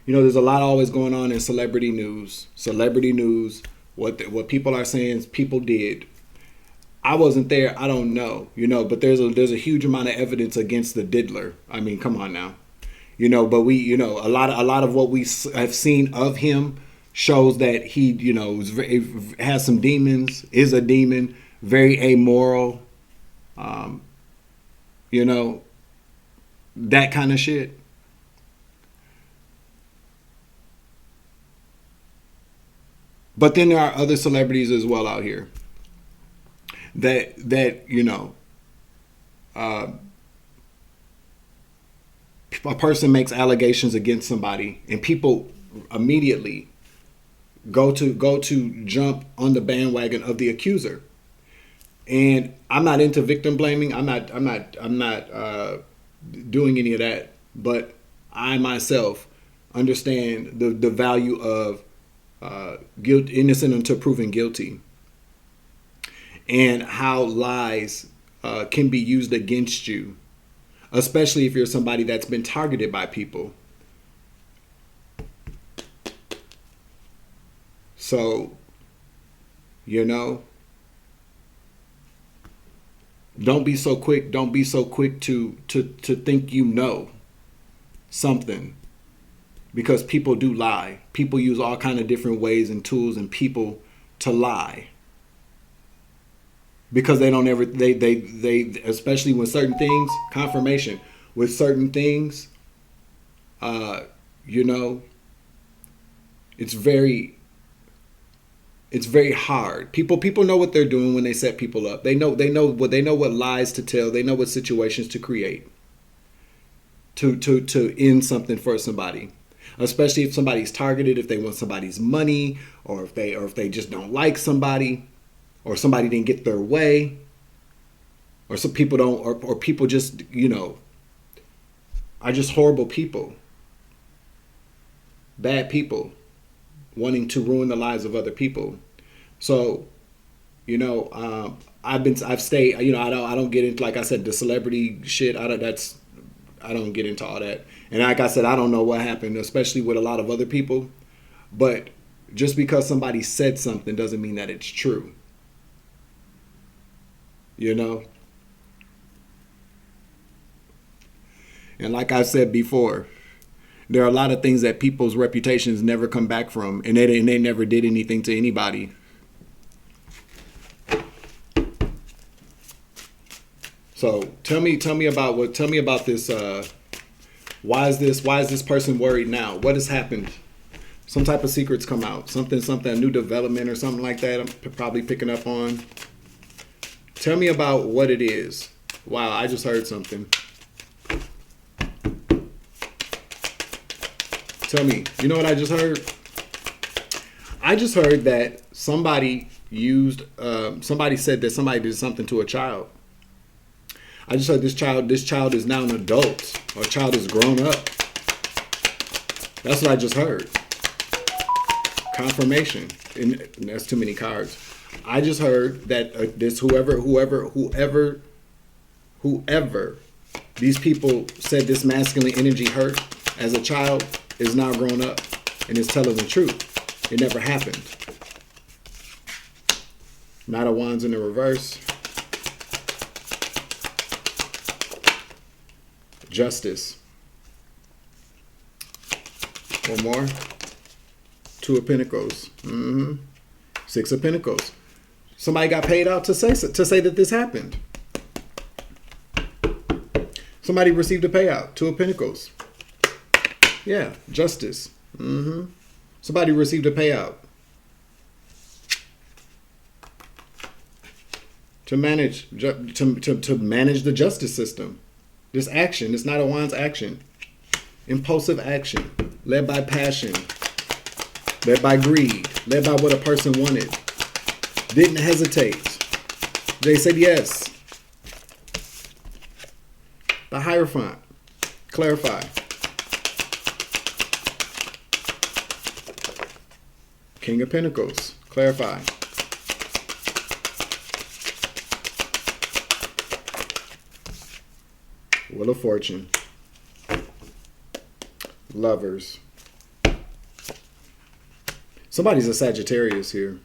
there's a lot always going on in celebrity news. What people are saying people did. I wasn't there. I don't know, but there's a huge amount of evidence against the diddler. I mean, come on now. But we, a lot of what we have seen of him shows that he, has some demons, is a demon, very amoral, that kind of shit. But then there are other celebrities as well out here that a person makes allegations against somebody and people immediately go to jump on the bandwagon of the accuser. And I'm not into victim blaming. I'm not doing any of that. But I myself understand the value of guilt, innocent until proven guilty, and how lies can be used against you. Especially if you're somebody that's been targeted by people. So, don't be so quick. Don't be so quick to think something. Because people do lie. People use all kind of different ways and tools and people to lie. Because they don't ever, they especially with certain things, confirmation, with certain things, it's very hard. People know what they're doing when they set people up. They know what lies to tell. They know what situations to create to end something for somebody. Especially if somebody's targeted, if they want somebody's money, or if they just don't like somebody. Or somebody didn't get their way, or some people don't, or people just, are just horrible people. Bad people. wanting to ruin the lives of other people. So, you know, I've stayed, you know, I don't get into, like I said, the celebrity shit. I don't get into all that. And like I said, I don't know what happened, especially with a lot of other people. But just because somebody said something doesn't mean that it's true. You know? And like I said before, there are a lot of things that people's reputations never come back from, and they never did anything to anybody. So tell me about this. Why is this person worried now? What has happened? Some type of secrets come out. Something, a new development or something like that. I'm probably picking up on. Tell me about what it is. Wow, I just heard something. Tell me, you know what I just heard? I just heard that somebody said that somebody did something to a child. I just heard this child is now an adult, or a child is grown up. That's what I just heard. Confirmation. And that's too many cards. I just heard that this whoever these people said this masculine energy hurt as a child is now grown up and is telling the truth. It never happened. Knight of Wands in the reverse. Justice. One more. Two of Pentacles. Six of Pentacles. Somebody got paid out to say that this happened. Somebody received a payout. Two of Pentacles. Yeah, justice. Somebody received a payout to manage to manage the justice system. This action, this Knight of Wands action, impulsive action, led by passion, led by greed, led by what a person wanted. Didn't hesitate. They said yes. The Hierophant. Clarify. King of Pentacles. Clarify. Wheel of Fortune. Lovers. Somebody's a Sagittarius here.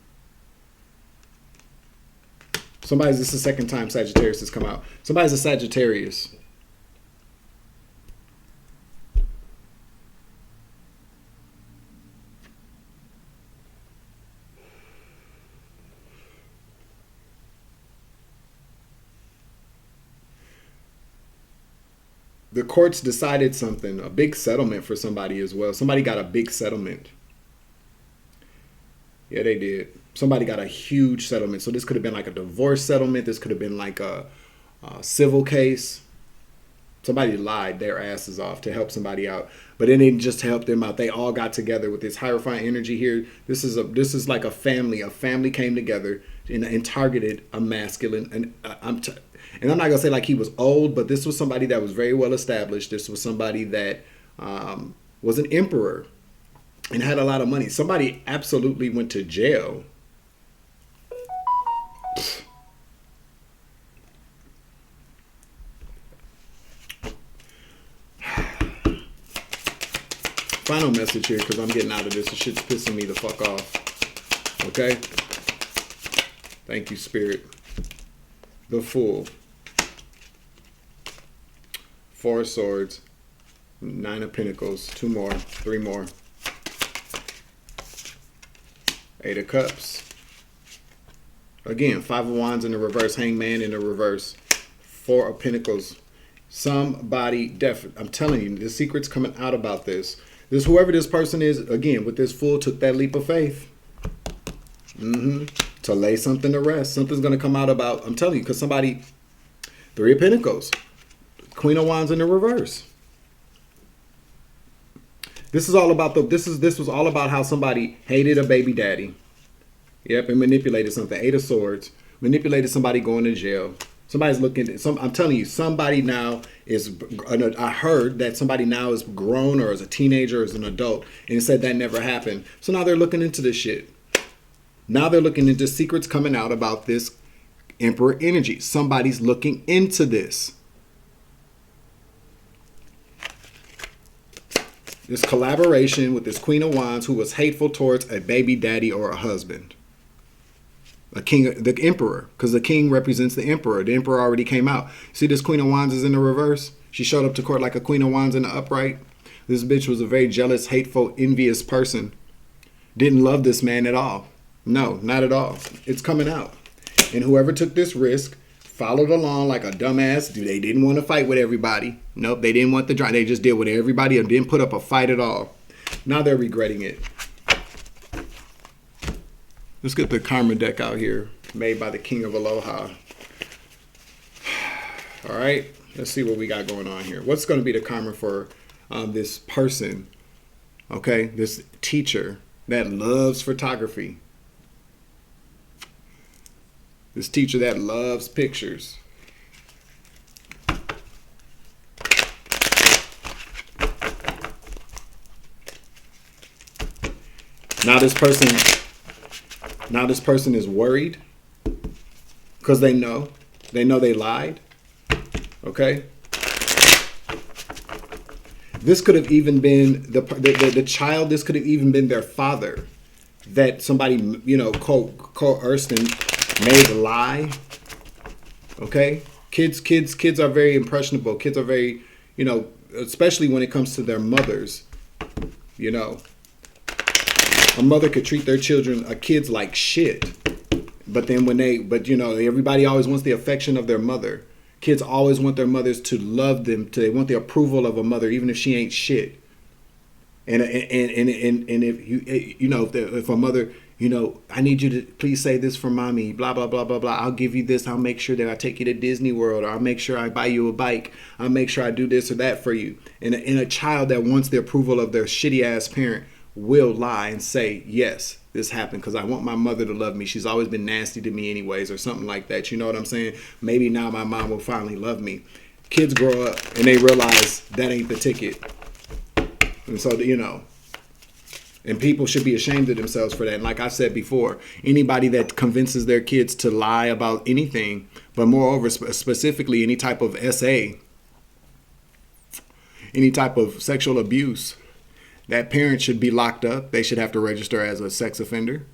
This is the second time Sagittarius has come out. Somebody's a Sagittarius. The courts decided something, a big settlement for somebody as well. Somebody got a big settlement. Yeah, they did. Somebody got a huge settlement. So this could have been like a divorce settlement. This could have been like a civil case. Somebody lied their asses off to help somebody out. But it didn't just help them out. They all got together with this Hierophant energy here. This is like a family. A family came together and targeted a masculine. And I'm not going to say like he was old, but this was somebody that was very well established. This was somebody that was an emperor and had a lot of money. Somebody absolutely went to jail. Final message here, because I'm getting out of this. This shit's pissing me the fuck off. Okay? Thank you, Spirit. The Fool. Four of Swords. Nine of Pentacles. Two more. Three more. Eight of Cups. Again, Five of Wands in the reverse. Hangman in the reverse. Four of Pentacles. Somebody I'm telling you, the secret's coming out about this. Whoever this person is, again, with this Fool, took that leap of faith. To lay something to rest. Something's going to come out about, I'm telling you, because somebody, Three of Pentacles. Queen of Wands in the reverse. This is all about this was all about how somebody hated a baby daddy. Yep, and manipulated something. Eight of Swords. Manipulated somebody going to jail. Somebody's looking at I'm telling you, somebody now is, I heard that somebody now is grown or is a teenager or is an adult, and it said that never happened. So now they're looking into this shit. Now they're looking into secrets coming out about this Emperor energy. Somebody's looking into this. This collaboration with this Queen of Wands who was hateful towards a baby daddy or a husband. A king, the emperor, because the king represents the emperor. The emperor already came out. See, this Queen of Wands is in the reverse. She showed up to court like a Queen of Wands in the upright. This bitch was a very jealous, hateful, envious person. Didn't love this man at all. No, not at all. It's coming out. And whoever took this risk followed along like a dumbass. They didn't want to fight with everybody. Nope, they didn't want the drama. They just did with everybody and didn't put up a fight at all. Now they're regretting it. Let's get the karma deck out here, made by the King of Aloha. All right, let's see what we got going on here. What's going to be the karma for this person? Okay, this teacher that loves photography. This teacher that loves pictures. Now this person is worried because they know they lied. Okay. This could have even been the child. This could have even been their father that somebody, coerced and made a lie. Okay. Kids are very impressionable. Kids are very, especially when it comes to their mothers, A mother could treat their kids like shit. But then everybody always wants the affection of their mother. Kids always want their mothers to love them. They want the approval of a mother, even if she ain't shit. And if a mother, I need you to please say this for mommy, blah, blah, blah, blah, blah. I'll give you this. I'll make sure that I take you to Disney World, or I'll make sure I buy you a bike. I'll make sure I do this or that for you. And a child that wants the approval of their shitty ass parent will lie and say, yes, this happened because I want my mother to love me. She's always been nasty to me anyways, or something like that. You know what I'm saying? Maybe now my mom will finally love me. Kids grow up and they realize that ain't the ticket. And so, and people should be ashamed of themselves for that. And like I said before, anybody that convinces their kids to lie about anything, but moreover, specifically any type of SA, any type of sexual abuse, that parent should be locked up. They should have to register as a sex offender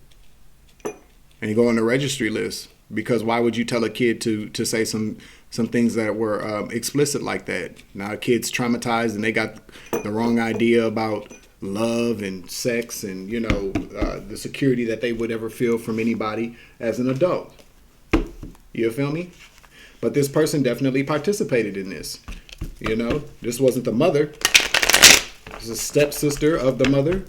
and go on the registry list. Because why would you tell a kid to say some things that were explicit like that? Now a kid's traumatized and they got the wrong idea about love and sex and, the security that they would ever feel from anybody as an adult. You feel me? But this person definitely participated in this. This wasn't the mother. It's a stepsister of the mother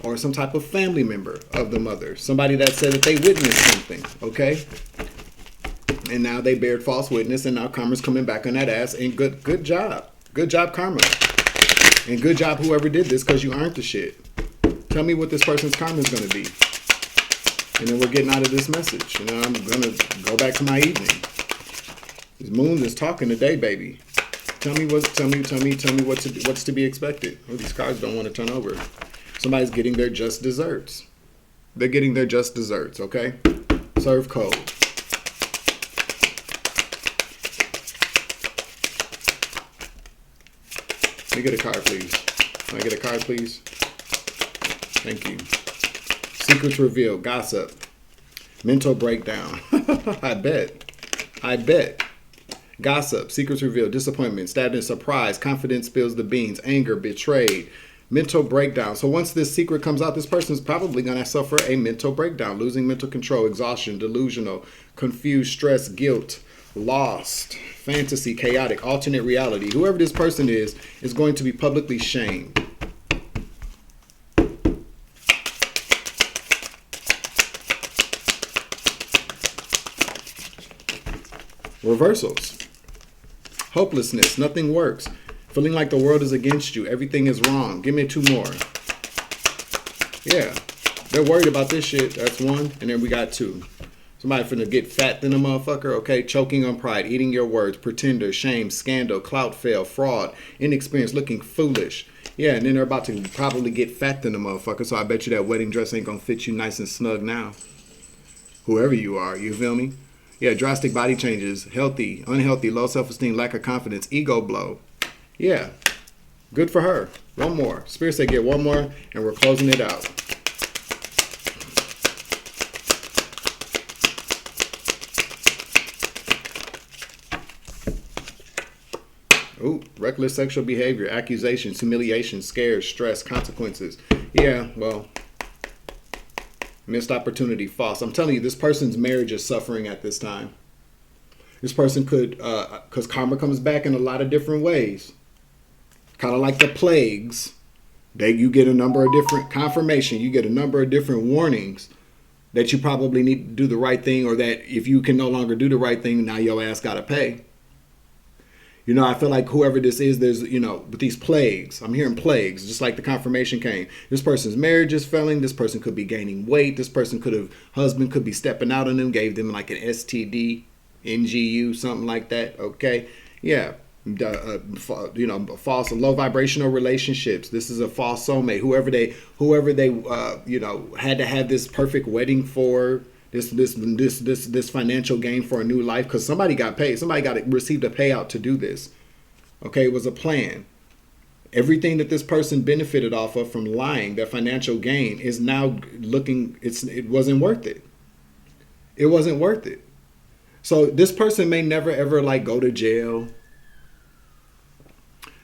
or some type of family member of the mother. Somebody that said that they witnessed something, okay? And now they bared false witness and now karma's coming back on that ass. And good job. Good job, karma. And good job whoever did this, because you earned the shit. Tell me what this person's karma is going to be. And then we're getting out of this message. I'm going to go back to my evening. This moon is talking today, baby. Tell me what's to be expected. Oh, these cards don't want to turn over. Somebody's getting their just desserts. They're getting their just desserts, okay? Serve cold. Let me get a card, please. Can I get a card, please? Thank you. Secrets revealed. Gossip. Mental breakdown. I bet. Gossip, secrets revealed, disappointment, sadness, surprise, confidence spills the beans, anger, betrayed, mental breakdown. So once this secret comes out, this person is probably going to suffer a mental breakdown, losing mental control, exhaustion, delusional, confused, stress, guilt, lost, fantasy, chaotic, alternate reality. Whoever this person is going to be publicly shamed. Reversals. Hopelessness. Nothing works. Feeling like the world is against you. Everything is wrong. Give me 2 more. Yeah. They're worried about this shit. That's 1. And then we got 2. Somebody finna get fat than a motherfucker, okay? Choking on pride, eating your words, pretender, shame, scandal, clout fail, fraud, inexperience, looking foolish. Yeah, and then they're about to probably get fat than a motherfucker, so I bet you that wedding dress ain't gonna fit you nice and snug now. Whoever you are, you feel me? Yeah, drastic body changes, healthy, unhealthy, low self-esteem, lack of confidence, ego blow. Yeah, good for her. One more. Spirit said get one more, and we're closing it out. Ooh, reckless sexual behavior, accusations, humiliation, scares, stress, consequences. Yeah, well, missed opportunity, false. I'm telling you, this person's marriage is suffering at this time. This person could, because karma comes back in a lot of different ways. Kind of like the plagues. You get a number of different confirmation. You get a number of different warnings that you probably need to do the right thing, or that if you can no longer do the right thing, now your ass got to pay. You know, I feel like whoever this is, there's, you know, with these plagues, I'm hearing plagues, just like the confirmation came. This person's marriage is failing. This person could be gaining weight. This person husband could be stepping out on them, gave them like an STD, NGU, something like that. Okay. Yeah. You know, false, low vibrational relationships. This is a false soulmate. Whoever they, you know, had to have this perfect wedding for. This financial gain for a new life, because somebody got paid. Somebody received a payout to do this. Okay, it was a plan. Everything that this person benefited off of from lying, their financial gain, is now looking. It wasn't worth it. It wasn't worth it. So this person may never ever like go to jail.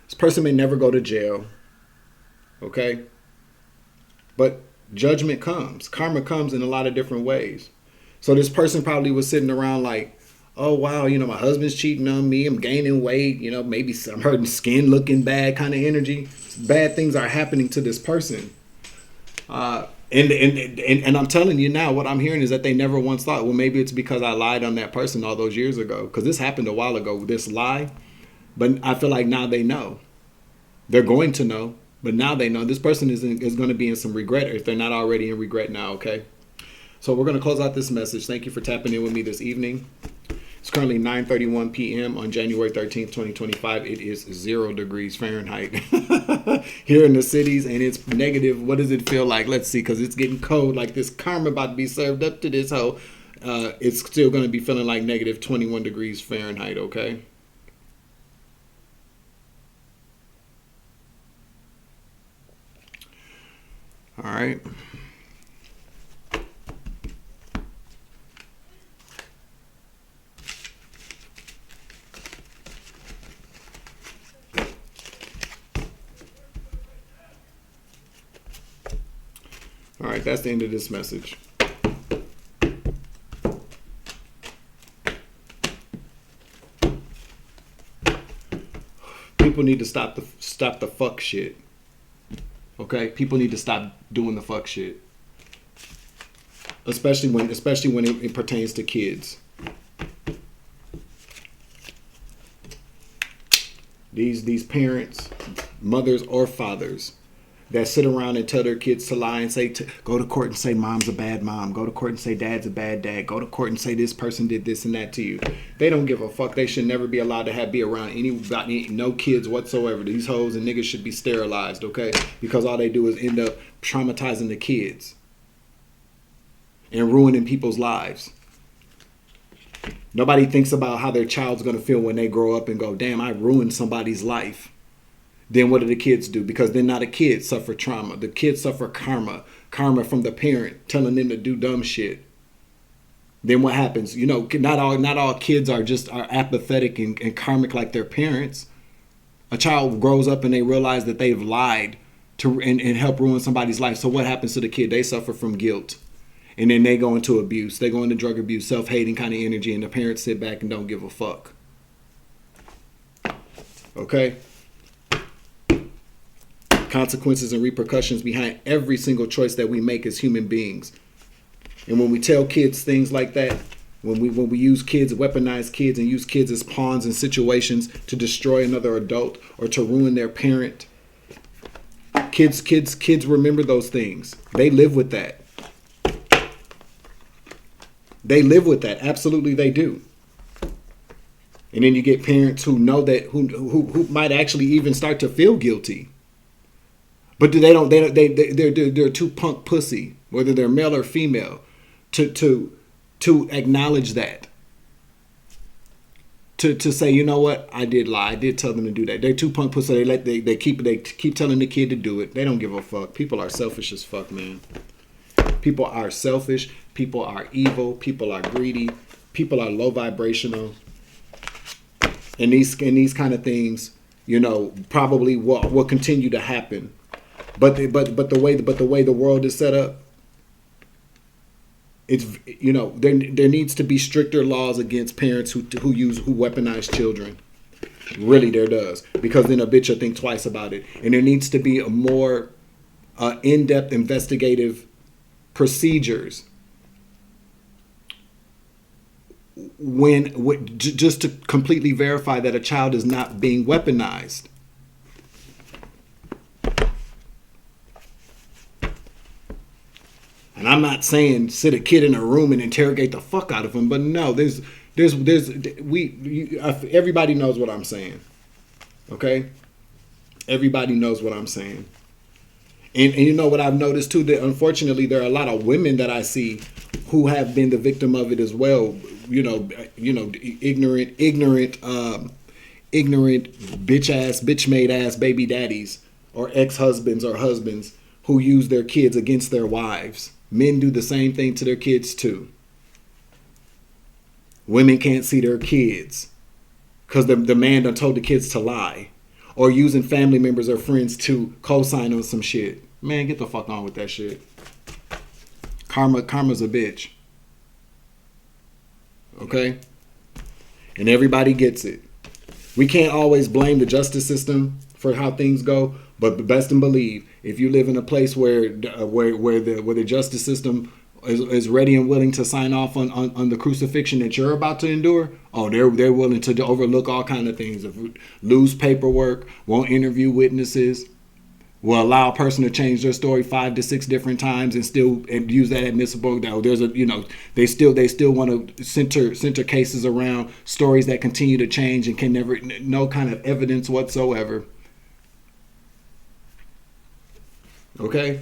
This person may never go to jail. Okay, but judgment comes. Karma comes in a lot of different ways. So this person probably was sitting around like, oh, wow, you know, my husband's cheating on me. I'm gaining weight. You know, maybe I'm hurting, skin looking bad kind of energy. Bad things are happening to this person. And I'm telling you now, what I'm hearing is that they never once thought, well, maybe it's because I lied on that person all those years ago. Because this happened a while ago, this lie. But I feel like now they know. They're going to know. But now they know this person is going to be in some regret, if they're not already in regret now, okay? So we're going to close out this message. Thank you for tapping in with me this evening. It's currently 9:31 p.m. on January 13th, 2025. It is 0 degrees Fahrenheit here in the cities, and it's negative. What does it feel like? Let's see, because it's getting cold. Like this karma about to be served up to this hoe. It's still going to be feeling like negative 21 degrees Fahrenheit, okay? All right. All right, that's the end of this message. People need to stop the fuck shit. Okay, people need to stop doing the fuck shit, especially when it pertains to kids. These parents, mothers or fathers, that sit around and tell their kids to lie and say, go to court and say mom's a bad mom, go to court and say dad's a bad dad, go to court and say this person did this and that to you. They don't give a fuck. They should never be allowed to be around no kids whatsoever. These hoes and niggas should be sterilized, okay? Because all they do is end up traumatizing the kids and ruining people's lives. Nobody thinks about how their child's going to feel when they grow up and go, damn, I ruined somebody's life. Then what do the kids do? Because then now the kids suffer trauma. The kids suffer karma from the parent telling them to do dumb shit. Then what happens? You know, not all kids are apathetic and karmic like their parents. A child grows up and they realize that they've lied and help ruin somebody's life. So what happens to the kid? They suffer from guilt. And then they go into abuse. They go into drug abuse, self-hating kind of energy, and the parents sit back and don't give a fuck. Okay? Consequences and repercussions behind every single choice that we make as human beings. And when we tell kids things like that, when we use kids, weaponize kids, and use kids as pawns in situations to destroy another adult or to ruin their parent, kids remember those things. They live with that. They live with that. Absolutely, they do. And then you get parents who know that, who might actually even start to feel guilty, but they're too punk pussy, whether they're male or female, to acknowledge that. To say, you know what, I did lie. I did tell them to do that. They're too punk pussy. They keep telling the kid to do it. They don't give a fuck. People are selfish as fuck, man. People are selfish. People are evil. People are greedy. People are low vibrational. And these kind of things, you know, probably will continue to happen. But the way the world is set up, it's, you know, there needs to be stricter laws against parents who weaponize children. Really, there does, because then a bitch will think twice about it. And there needs to be a more in-depth investigative procedures just to completely verify that a child is not being weaponized. And I'm not saying sit a kid in a room and interrogate the fuck out of him, but no, everybody knows what I'm saying. Okay? Everybody knows what I'm saying. And you know what I've noticed too, that unfortunately there are a lot of women that I see who have been the victim of it as well. You know, ignorant, bitch made ass baby daddies or ex-husbands or husbands who use their kids against their wives. Men do the same thing to their kids too. Women can't see their kids because the man done told the kids to lie, or using family members or friends to co-sign on some shit. Man, get the fuck on with that shit. Karma's a bitch. Okay? And everybody gets it. We can't always blame the justice system for how things go, but best and believe, if you live in a place where the justice system is ready and willing to sign off on the crucifixion that you're about to endure, oh, they're willing to overlook all kind of things, lose paperwork, won't interview witnesses, will allow a person to change their story 5 to 6 different times and use that admissible. There's they still want to center cases around stories that continue to change and can never, no kind of evidence whatsoever. Okay?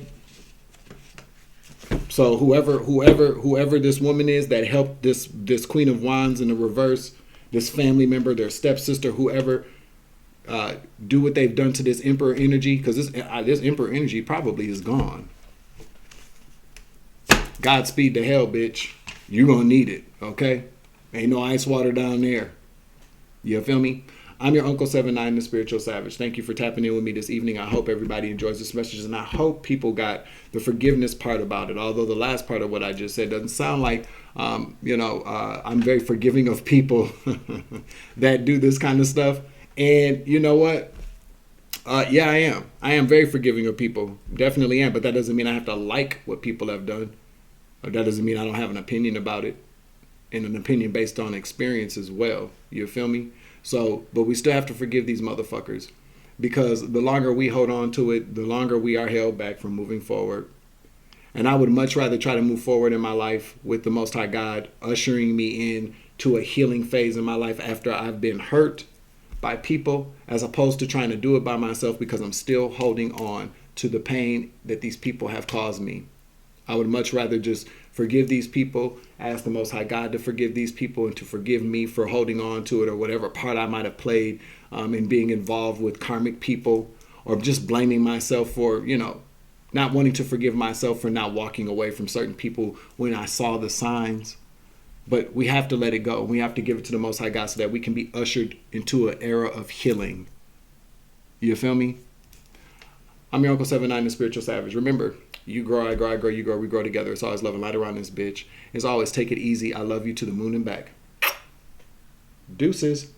So whoever this woman is that helped this Queen of Wands in the reverse, this family member, their stepsister, whoever, do what they've done to this Emperor energy, because this Emperor energy probably is gone. Godspeed to hell, bitch. You gonna need it, okay? Ain't no ice water down there. You feel me? I'm your Uncle 79, the Spiritual Savage. Thank you for tapping in with me this evening. I hope everybody enjoys this message, and I hope people got the forgiveness part about it. Although the last part of what I just said doesn't sound like, I'm very forgiving of people that do this kind of stuff. And you know what? Yeah, I am. I am very forgiving of people. Definitely am. But that doesn't mean I have to like what people have done. Or that doesn't mean I don't have an opinion about it. And an opinion based on experience as well. You feel me? So, but we still have to forgive these motherfuckers. Because the longer we hold on to it, the longer we are held back from moving forward. And I would much rather try to move forward in my life with the Most High God ushering me in to a healing phase in my life after I've been hurt by people, as opposed to trying to do it by myself because I'm still holding on to the pain that these people have caused me. I would much rather just forgive these people, ask the Most High God to forgive these people and to forgive me for holding on to it, or whatever part I might have played in being involved with karmic people, or just blaming myself for, not wanting to forgive myself for not walking away from certain people when I saw the signs. But we have to let it go. We have to give it to the Most High God so that we can be ushered into an era of healing. You feel me? I'm your Uncle 79, the Spiritual Savage. Remember, you grow, I grow, I grow, you grow, we grow together. It's always love and light around this bitch. It's always take it easy. I love you to the moon and back. Deuces.